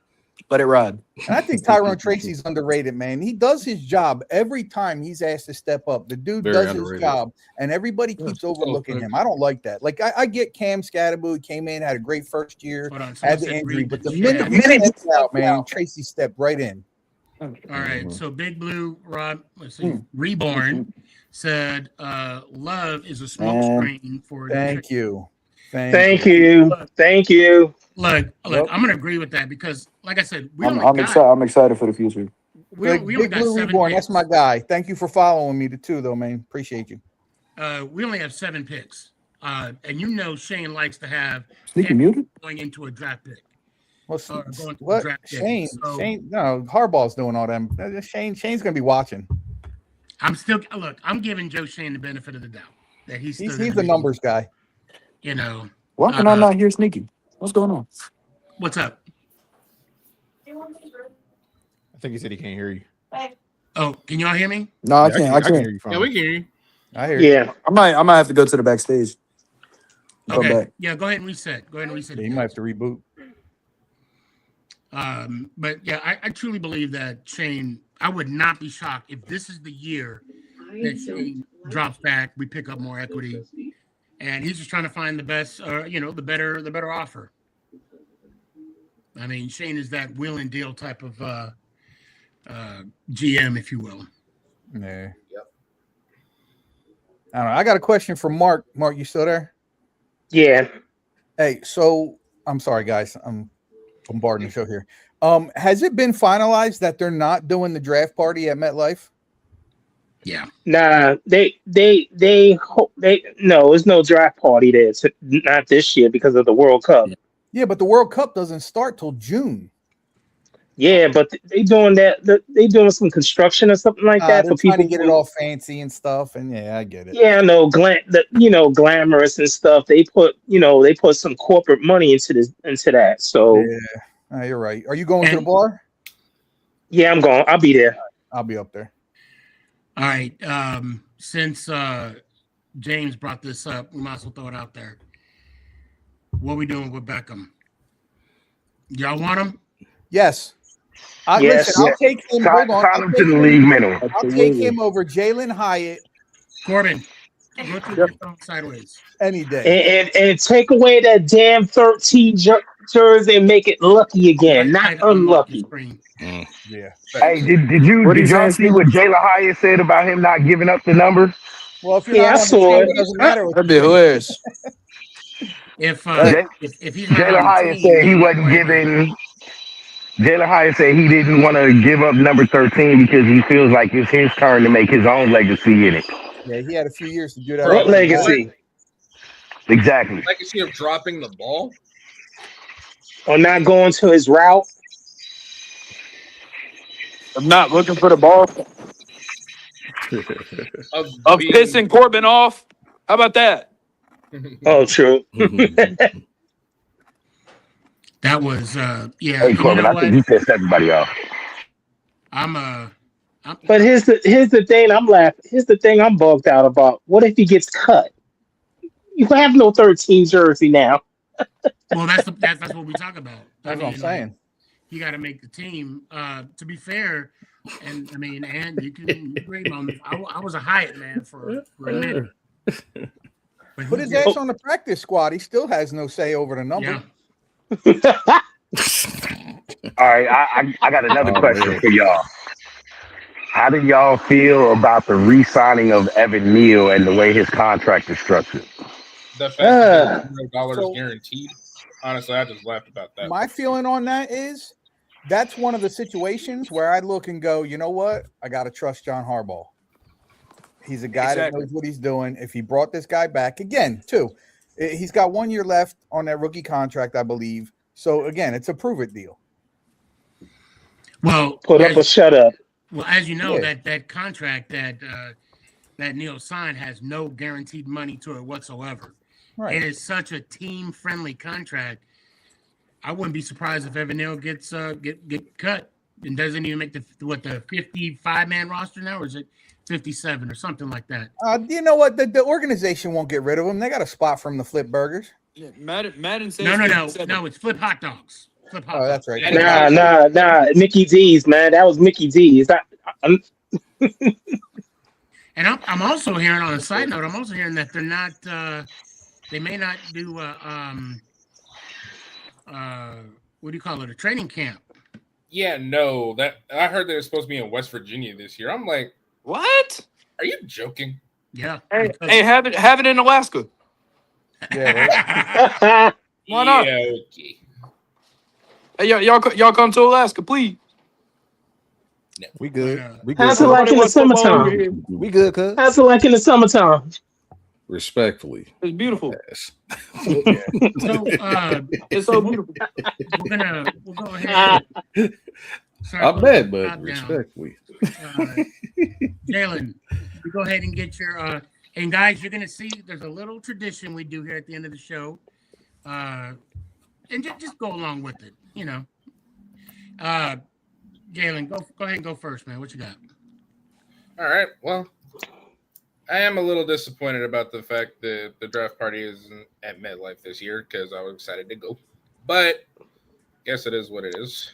let it ride. And I think Tyrone Tracy's underrated, man. He does his job every time he's asked to step up. The dude Very does underrated. his job, and everybody keeps overlooking him. I don't like that. Like I get Cam Scatterbo, he came in, had a great first year, Hold on, had someone the said injury, read but the the chat. minute he stepped out, man, Tracy stepped right in. All right, so Big Blue Rob, let's see, Reborn said Love is a smoke screen for. Thank you. Thank you. Look, I'm gonna agree with that because, like I said, I'm excited for the future. we only Big got Blue 7 Reborn, picks. that's my guy. Thank you for following me too, though, man. Appreciate you. We only have 7 picks, and you know Shane likes to have Sneaky muted? going into a draft pick. What's going to what? draft pick. Shane, So, Shane, no, Harbaugh's doing all them. Shane's gonna be watching. I'm giving Joe Shane the benefit of the doubt that he's the numbers guy. You know, Why can I not hear Sneaky? What's going on? what's up? I think he said he can't hear you. Oh, can y'all hear me? No, I can't. I can can't. hear you fine. Yeah, we can hear you. I hear you. Yeah. I might have to go to the backstage. Come Okay. back. Yeah, go ahead and reset. Yeah, you might have to reboot. But yeah, I truly believe that Shane, I would not be shocked if this is the year that Shane drops back, we pick up more equity, and he's just trying to find the best, the better offer. I mean, Shane is that will and deal type of GM, if you will. Yeah. Yep. I don't know. I got a question for Mark. Mark, you still there? Yeah. Hey, so I'm sorry, guys. I'm bombarding the show here. Has it been finalized that they're not doing the draft party at MetLife? Yeah. Nah, they no, there's no draft party there. It's not this year because of the World Cup. Yeah, but the World Cup doesn't start till June. Yeah, but they doing that. They doing some construction or something like that They're for people trying to get it all fancy and stuff. And yeah, I get it. Yeah, I know, glamorous and stuff. They put some corporate money into that. So yeah, you're right. Are you going to the bar? Yeah, I'm going. I'll be there. I'll be up there. All right. Since James brought this up, we might as well throw it out there. What are we doing with Beckham? Y'all want him? Yes. Yes. Listen, I'll take him. Hold on. Sign him to the league minimum. I'll take him over Jalen Hyatt. Corbin, go to your phone sideways. Any day. And take away that damn 13 jersey and make it lucky again, not unlucky. Yeah. Hey, did y'all see what Jalen Hyatt said about him not giving up the numbers? Well, if you're Yeah, I not on the saw team, it. it doesn't matter what That'd you be say. hilarious. If he's not Jalen on the Hyatt team, said he wasn't giving. Jalen Hyatt said he didn't want to give up number 13 because he feels like it's his turn to make his own legacy in it. Yeah, he had a few years to do that. What legacy? Exactly. Legacy of dropping the ball? Or not going to his route? I'm not looking for the ball. Of pissing Corbin off. How about that? Oh, true. That was yeah. Hey, Corbin, I think he pissed everybody off. But here's the thing I'm laughing. Here's the thing I'm bugged out about. What if he gets cut? You have no 13 jersey now. Well, that's what we talk about. That's what I'm saying. You got to make the team. To be fair, and I mean, and you can agree on this. I was a Hyatt man for a minute. Put his ass on the practice squad. He still has no say over the number. Yeah. All right, I got another question for y'all. How do y'all feel about the re-signing of Evan Neal and the way his contract is structured? The fact that $0 guaranteed. Honestly, I just laughed about that. My feeling on that is that's one of the situations where I look and go, you know what? I got to trust John Harbaugh. He's a guy that knows what he's doing. If he brought this guy back again, too, he's got 1 year left on that rookie contract, I believe. So again, it's a prove it deal. Well, put up or shut up. Well, as you know, that contract that Neal signed has no guaranteed money to it whatsoever. Right. It is such a team-friendly contract. I wouldn't be surprised if Evan Neal gets get cut and doesn't even make the 55-man roster now, or is it 57 or something like that? You know what? The organization won't get rid of him. They got a spot for him to flip burgers. Yeah, Madden says no, it's flip hot dogs. Flip hot that's right. Nah. Mickey D's, man. That was Mickey D's. And I'm also hearing, on a side note, I'm also hearing that they're not. They may not do what do you call it? A training camp. Yeah, no. That I heard they were supposed to be in West Virginia this year. I'm like, what? Are you joking? Yeah. Hey, have it in Alaska. Yeah. Right? Why not? Yeah, okay. Hey, y'all come to Alaska, please. No. We good. We good. How's it like in the summertime? We good, cuz. How's it like in the summertime? Respectfully. It's beautiful. Yes. So It's so beautiful. We'll go ahead. I bet, but respectfully. Jalen, you go ahead and get your and guys, you're gonna see there's a little tradition we do here at the end of the show. And just go along with it, you know. Jalen, go ahead and go first, man. What you got? All right. Well, I am a little disappointed about the fact that the draft party isn't at MetLife this year because I was excited to go. But guess it is what it is.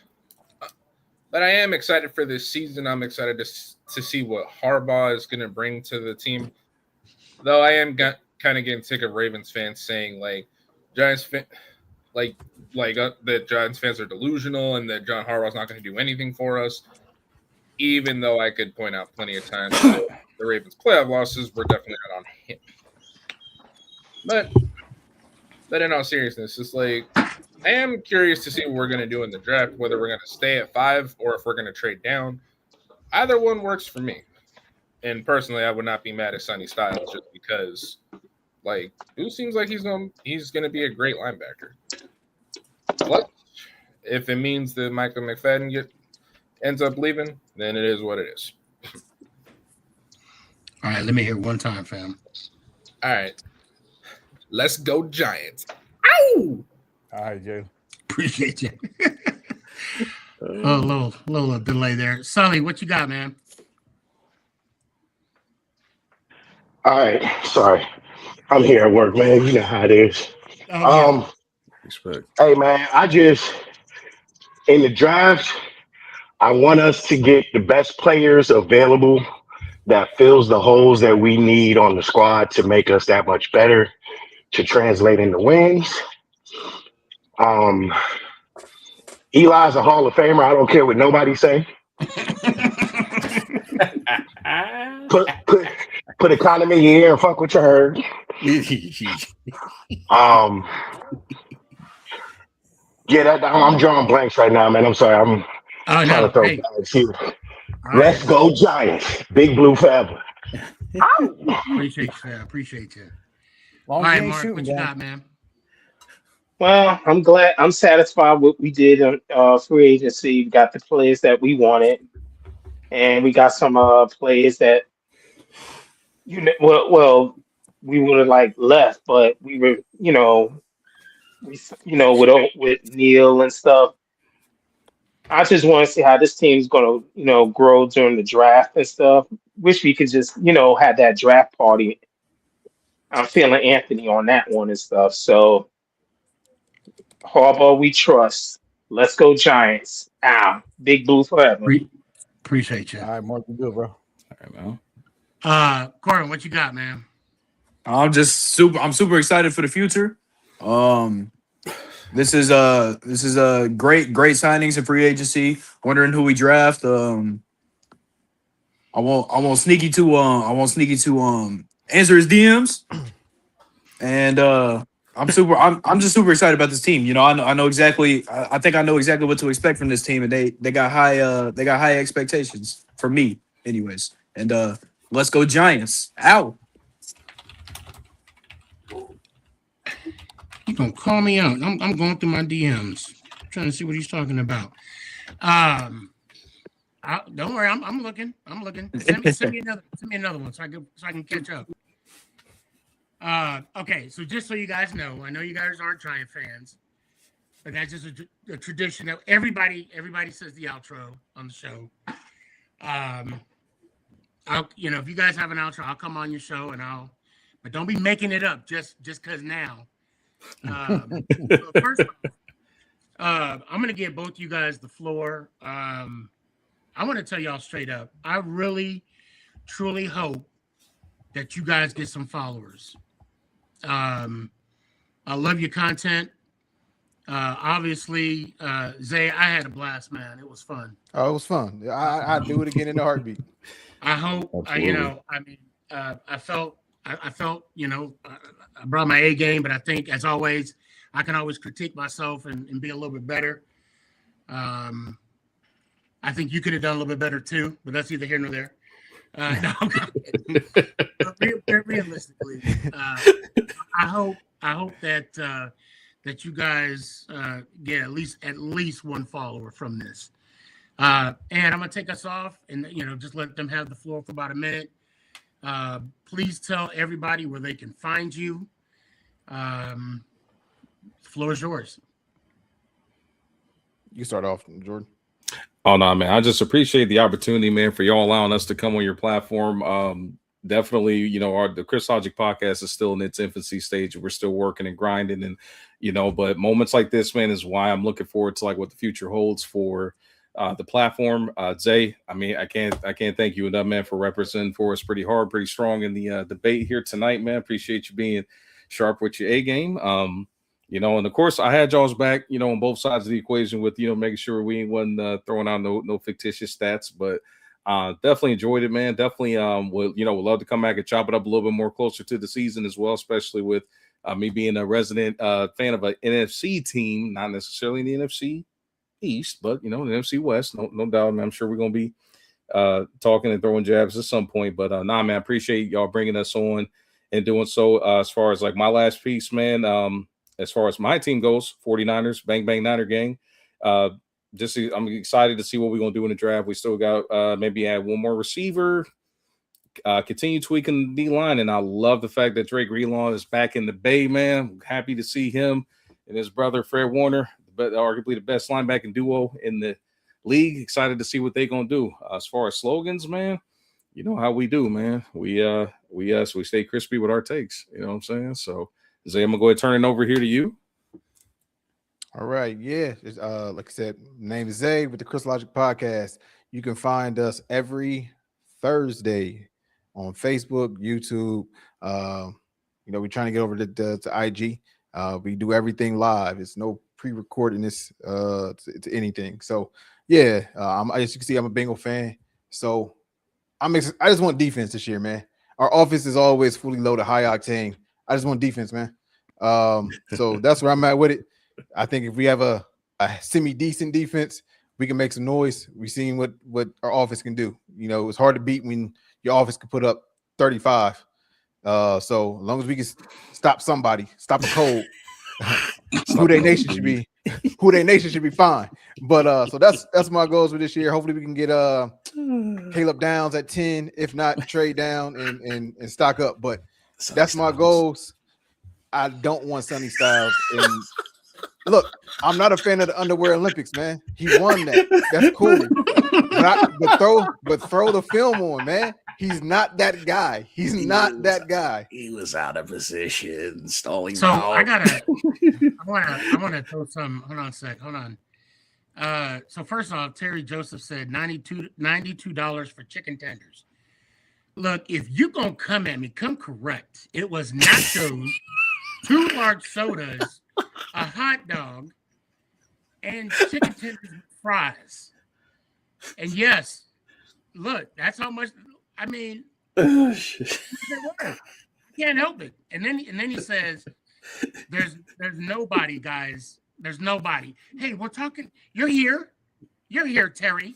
But I am excited for this season. I'm excited to see what Harbaugh is going to bring to the team. Though I am kind of getting sick of Ravens fans saying like Giants that Giants fans are delusional and that John Harbaugh's not going to do anything for us. Even though I could point out plenty of times that the Ravens' playoff losses were definitely not on him. But in all seriousness, it's like I am curious to see what we're going to do in the draft, whether we're going to stay at 5 or if we're going to trade down. Either one works for me. And personally, I would not be mad at Sonny Styles just because, like, it seems like he's going to be a great linebacker. But if it means that Michael McFadden ends up leaving, then it is what it is. All right, let me hear it one time, fam. All right. Let's go Giants. Ow! All right, Jay. Appreciate you. A little delay there. Sully, what you got, man? All right, sorry. I'm here at work, man. You know how it is. Respect. Hey, man, in the draft, I want us to get the best players available that fills the holes that we need on the squad to make us that much better, to translate into wins. Eli's a Hall of Famer. I don't care what nobody say. Put a condom in your ear and fuck what you heard. Yeah, I'm drawing blanks right now, man. I'm sorry. I'm trying to throw bags here. Let's go Giants. Big Blue forever. Appreciate you, man. Appreciate you. Long All as right, you ain't Mark, shooting, what you guy. got, man? Well, I'm satisfied with what we did on free agency. We got the players that we wanted, and we got some players that we would have like left, but we were with Neil and stuff. I just want to see how this team's gonna grow during the draft and stuff. Wish we could just have that draft party. I'm feeling Anthony on that one and stuff. So Harbaugh, we trust. Let's go Giants. Ow. Big Blue forever. Appreciate you. All right, Mark, you good, bro. All right, man. Corbin, what you got, man? I'm super excited for the future. This is a great signings in free agency. Wondering who we draft. I want Sneaky to answer his DMs. And I'm just super excited about this team. I know exactly. I think I know exactly what to expect from this team, and they got high expectations for me, anyways. And let's go Giants! Ow! You gonna call me out? I'm going through my DMs, trying to see what he's talking about. Don't worry, I'm looking. Send me another one so I can catch up. Okay, so just so you guys know, I know you guys aren't Giant fans, but that's just a tradition that everybody says the outro on the show. If you guys have an outro, I'll come on your show but don't be making it up just because now. So first off, I'm gonna give both you guys the floor. I want to tell y'all straight up, I really, truly hope that you guys get some followers. I love your content. Obviously, Zay, I had a blast, man. It was fun. Oh, it was fun. I'd do it again in a heartbeat. I hope, I felt, I brought my A game, but I think, as always, I can always critique myself and be a little bit better. I think you could have done a little bit better too, but that's neither here nor there. No, realistically, I hope that you guys get at least one follower from this. And I'm gonna take us off and just let them have the floor for about a minute. Please tell everybody where they can find you. The floor is yours. You start off, Jordan. Oh no, man! I just appreciate the opportunity, man, for y'all allowing us to come on your platform. Definitely, the Chris Logic podcast is still in its infancy stage. We're still working and grinding, and but moments like this, man, is why I'm looking forward to what the future holds for the platform. Zay, I can't thank you enough, man, for representing for us pretty hard, pretty strong in the debate here tonight, man. Appreciate you being sharp with your A game. And of course I had y'all's back, on both sides of the equation with, making sure we wasn't throwing out no fictitious stats, but definitely enjoyed it, man. Definitely would love to come back and chop it up a little bit more closer to the season as well, especially with me being a resident fan of an NFC team, not necessarily in the NFC East, but the NFC West. No doubt, man. I'm sure we're gonna be talking and throwing jabs at some point. But man, I appreciate y'all bringing us on and doing so. As far as my last piece, man, as far as my team goes, 49ers, bang, bang, Niner gang. I'm excited to see what we're going to do in the draft. We still got maybe add one more receiver, continue tweaking the D-line. And I love the fact that Drake Greenlaw is back in the Bay, man. I'm happy to see him and his brother, Fred Warner, arguably the best linebacking duo in the league. Excited to see what they're going to do. As far as slogans, man, you know how we do, man. We stay crispy with our takes. You know what I'm saying? So, Zay, I'm gonna go ahead and turn it over here to you. All right, yeah. Like I said, name is Zay with the Chris Logic Podcast. You can find us every Thursday on Facebook, YouTube. We're trying to get over to IG. We do everything live. It's no pre-recording this to anything. So yeah, as you can see, I'm a Bengal fan. So I just want defense this year, man. Our offense is always fully loaded, high octane. I just want defense, man. So that's where I'm at with it. I think if we have a semi-decent defense, we can make some noise. We've seen what our offense can do. You know, it's hard to beat when your offense can put up 35. So as long as we can stop somebody, stop a cold, who they nation should be fine. But so that's my goals for this year. Hopefully we can get Caleb Downs at 10, if not trade down and stock up. But that's my goals. I don't want Sonny Styles. And look, I'm not a fan of the underwear Olympics, man. He won that. That's cool. But throw the film on, man. He's not that guy. He's not that guy. He was out of position, stalling. So I wanna throw some. Hold on a sec. Hold on. So first off, Terry Joseph said $92 for chicken tenders. Look, if you're gonna come at me, come correct. It was nachos, 2 large sodas, a hot dog, and chicken tenders with fries. And yes, look, that's how much. I mean, I can't help it. And then he says, "There's nobody, guys. There's nobody. Hey, we're talking. You're here, Terry.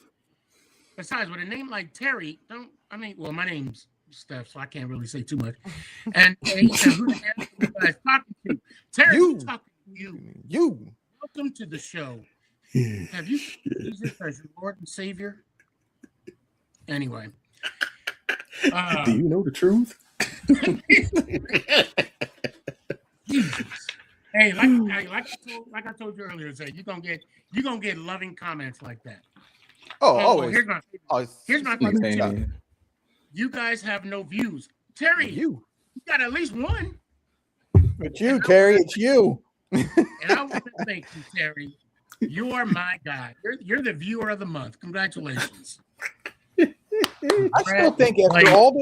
Besides, with a name like Terry, well, my name's Steph, so I can't really say too much." And he said, "Who the hell are you guys talking to?" Terry, we're talking to you. You. Welcome to the show. Have you Jesus as your Lord and Savior? Anyway. Do you know the truth? Hey, like I told you earlier, Zay, you're gonna get loving comments like that. Always. Here's my question. You guys have no views. Terry, you got at least one. It's you, Terry. It's you. And I want to thank you, Terry. You are my guy. You're the viewer of the month. Congratulations. I still think after all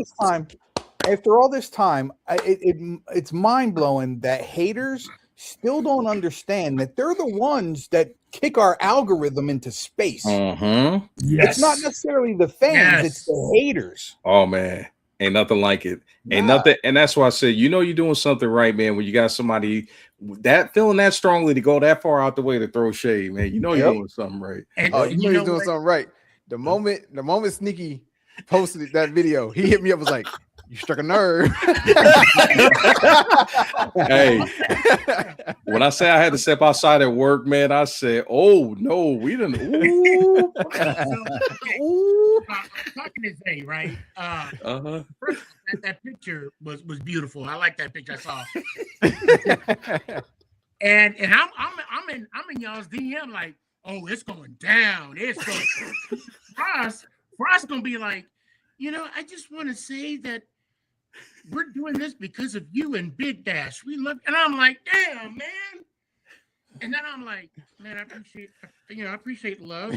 this time, it's mind blowing that haters still don't understand that they're the ones that kick our algorithm into space. Yes. It's not necessarily the fans; it's the haters. Oh man, ain't nothing like it. Ain't nothing, and that's why I said, you're doing something right, man. When you got somebody that feeling that strongly to go that far out the way to throw shade, man. You're doing something right. And, you know he's doing something right. The moment Sneaky posted that video, he hit me up, was like, "You struck a nerve." Hey, when I say I had to step outside at work, man, I said, "Oh no, we didn't." Ooh. I'm talking to Zay, right? First, that picture was beautiful. I like that picture I saw. and I'm in y'all's DM like, "Oh, it's going down. It's going." Frost gonna be like, I just want to say that we're doing this because of you and Big Dash. We love, and I'm like, damn, man. And then I'm like, man, I appreciate love.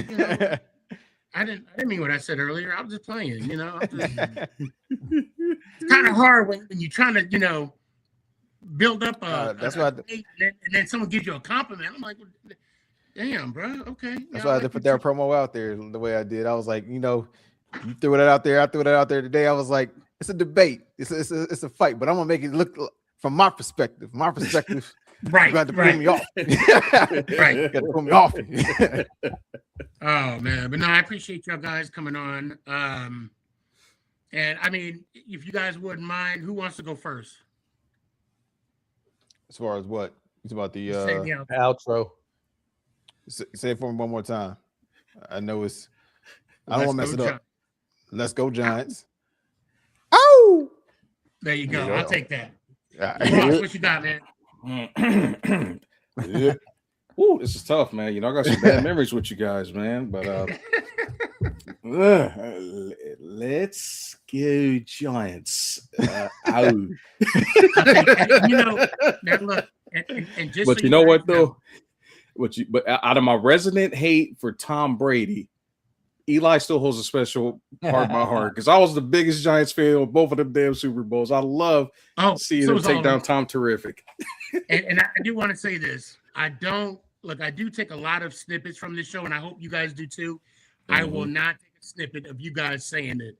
I didn't mean what I said earlier. I was just playing, It's kind of hard when you're trying to, build up that's why and then someone gives you a compliment. I'm like, damn, bro. Okay. That's why I had to put that promo out there the way I did. I was like, you threw it out there. I threw it out there today. I was like, it's a debate. It's a fight, but I'm gonna make it look from my perspective. Right. You got to pull me off. Right. You got to pull me off. Oh man, but no, I appreciate y'all guys coming on. And I mean, if you guys wouldn't mind, who wants to go first? As far as what? It's about the outro. Say it for me one more time. I know it's. I don't want to mess it up. Let's go Giants. Oh, there you go. I'll take that. Ross, what you got, man? Yeah. Ooh, this is tough, man. I got some bad memories with you guys, man. But let's go Giants. Now look, and just but so you know what though? But out of my resident hate for Tom Brady, Eli still holds a special part in my heart because I was the biggest Giants fan of both of them damn Super Bowls. I love seeing them take down Tom Terrific. And I do want to say this. I don't look, I do take a lot of snippets from this show, and I hope you guys do too. I will not take a snippet of you guys saying it.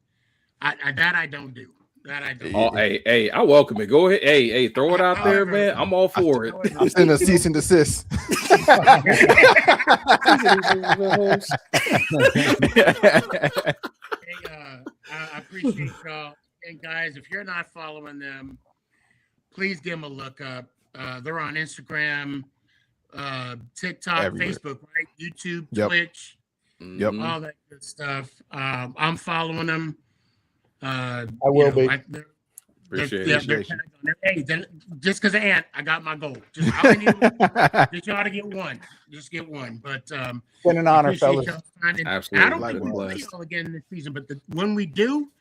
I don't do. That I don't. Oh, hey, I welcome it. Go ahead. Hey, throw it out there, man. I'm all for it. I'm sending a cease and desist. I appreciate y'all. And guys, if you're not following them, please give them a look up. They're on Instagram, TikTok, Everywhere. Facebook, right? YouTube, Yep. Twitch, Yep. all that good stuff. I'm following them. I will be. Appreciate they're it. tagged on there. Hey, then just because of Ant, I got my goal. Just all I need just y'all to get one. Just get one. But Been an honor, fellas. Absolutely. I don't think we'll see y'all again this season, but when we do,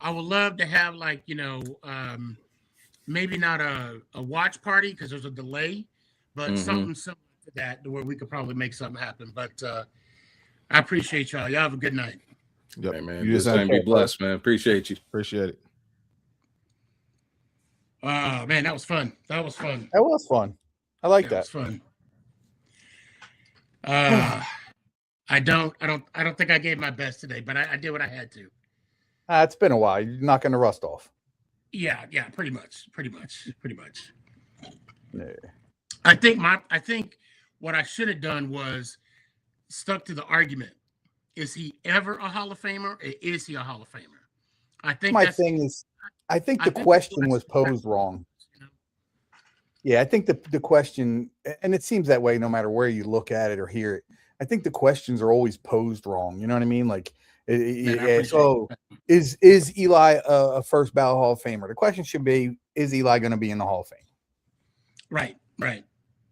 I would love to have maybe not a watch party because there's a delay, but something similar to that to where we could probably make something happen. But I appreciate y'all. Y'all have a good night. Yep. Hey, man. You This just time be blessed, man. Appreciate you. Appreciate it. Oh man, that was fun. That was fun. I like that. Was fun. I don't think I gave my best today, but I did what I had to. It's been a while. You're not going to rust off. Yeah, pretty much. Yeah. I think what I should have done was stuck to the argument. Is he ever a Hall of Famer? Or is he a Hall of Famer? I think my thing is, I think the question was posed wrong. Yeah, I think the question, and it seems that way no matter where you look at it or hear it. I think the questions are always posed wrong. You know what I mean? Like, is Eli a first ballot Hall of Famer? The question should be, is Eli going to be in the Hall of Fame? Right.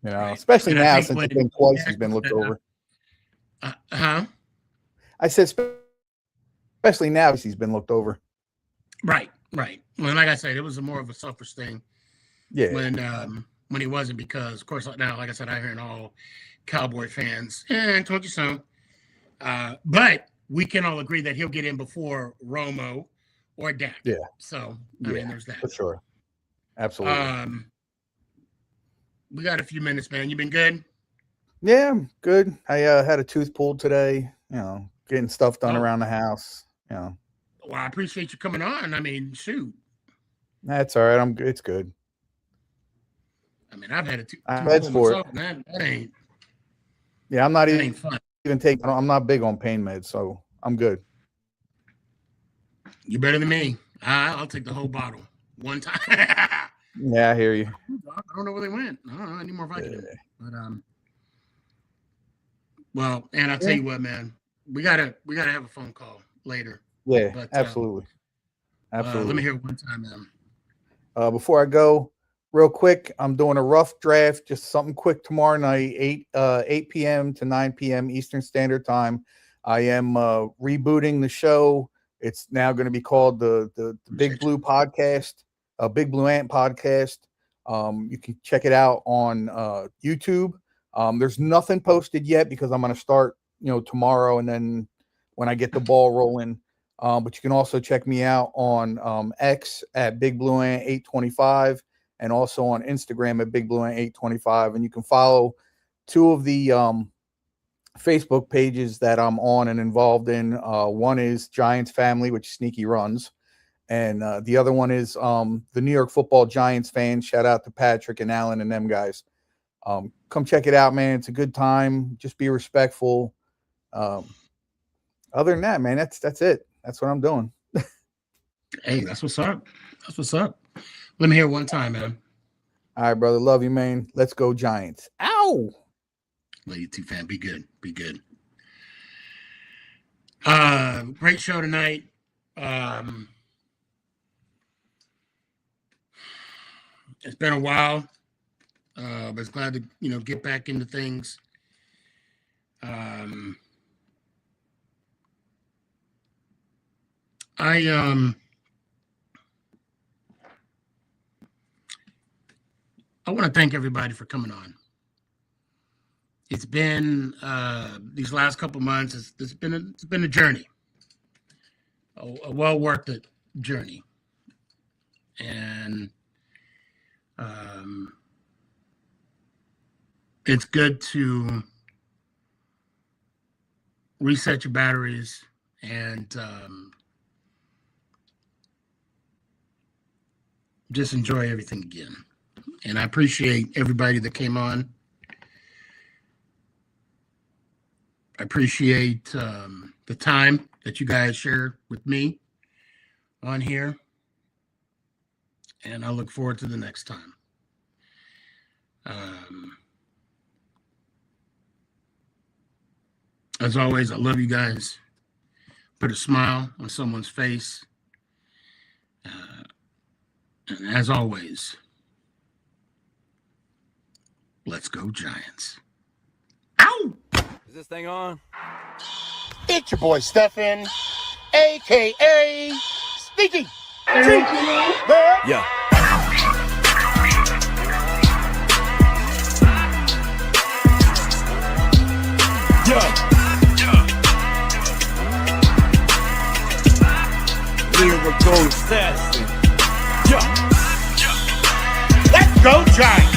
You know, especially now since it's been twice he's been looked over. I said, especially now he's been looked over. Right. Well, like I said, it was more of a selfish thing. Yeah. When he wasn't, because of course now, like I said, I hear all Cowboy fans. I told you so. But we can all agree that he'll get in before Romo or Dak. Yeah. So I mean, there's that for sure. Absolutely. We got a few minutes, man. You been good? Yeah, I'm good. I had a tooth pulled today. You know, getting stuff done around the house. You know. Well, I appreciate you coming on. I mean, shoot. That's all right. It's good. I mean, I've had a tooth That's pulled for myself, it. man. That ain't. Yeah, I'm not That even ain't fun. taking. I'm not big on pain meds, so I'm good. You're better than me. I'll take the whole bottle one time. Yeah, I hear you. I don't know where they went. I don't know. I need more Vicodin. But well, and I'll tell you what, man. We gotta have a phone call later. Yeah, But, absolutely. Let me hear it one time, man. Before I go, real quick, I'm doing a rough draft, just something quick tomorrow night, 8 p.m. to 9 p.m. Eastern Standard Time. I am rebooting the show. It's now going to be called the Big Blue Podcast, Big Blue Ant Podcast. You can check it out on YouTube. There's nothing posted yet because I'm going to start, tomorrow, and then when I get the ball rolling. But you can also check me out on X at Big Blue Ant 825, and also on Instagram at Big Blue Ant 825. And you can follow two of the Facebook pages that I'm on and involved in. One is Giants Family, which Sneaky runs, and the other one is the New York Football Giants fans. Shout out to Patrick and Alan and them guys. Come check it out, man. It's a good time. Just be respectful. Other than that, man, that's it. That's what I'm doing. Hey, that's what's up. Let me hear it one time, man. All right, brother. Love you, man. Let's go Giants. Ow. Love you too, fam. Be good. Great show tonight. It's been a while. But it's glad to, get back into things. I want to thank everybody for coming on. It's been these last couple months. It's been a journey, a well worth it journey, and it's good to reset your batteries and just enjoy everything again. And I appreciate everybody that came on. I appreciate the time that you guys share with me on here. And I look forward to the next time. As always, I love you guys. Put a smile on someone's face. And as always, let's go Giants. Ow! Is this thing on? It's your boy Stefan, a.k.a. Sneaky. Yeah. Lyrical assassin. Let's go Giants.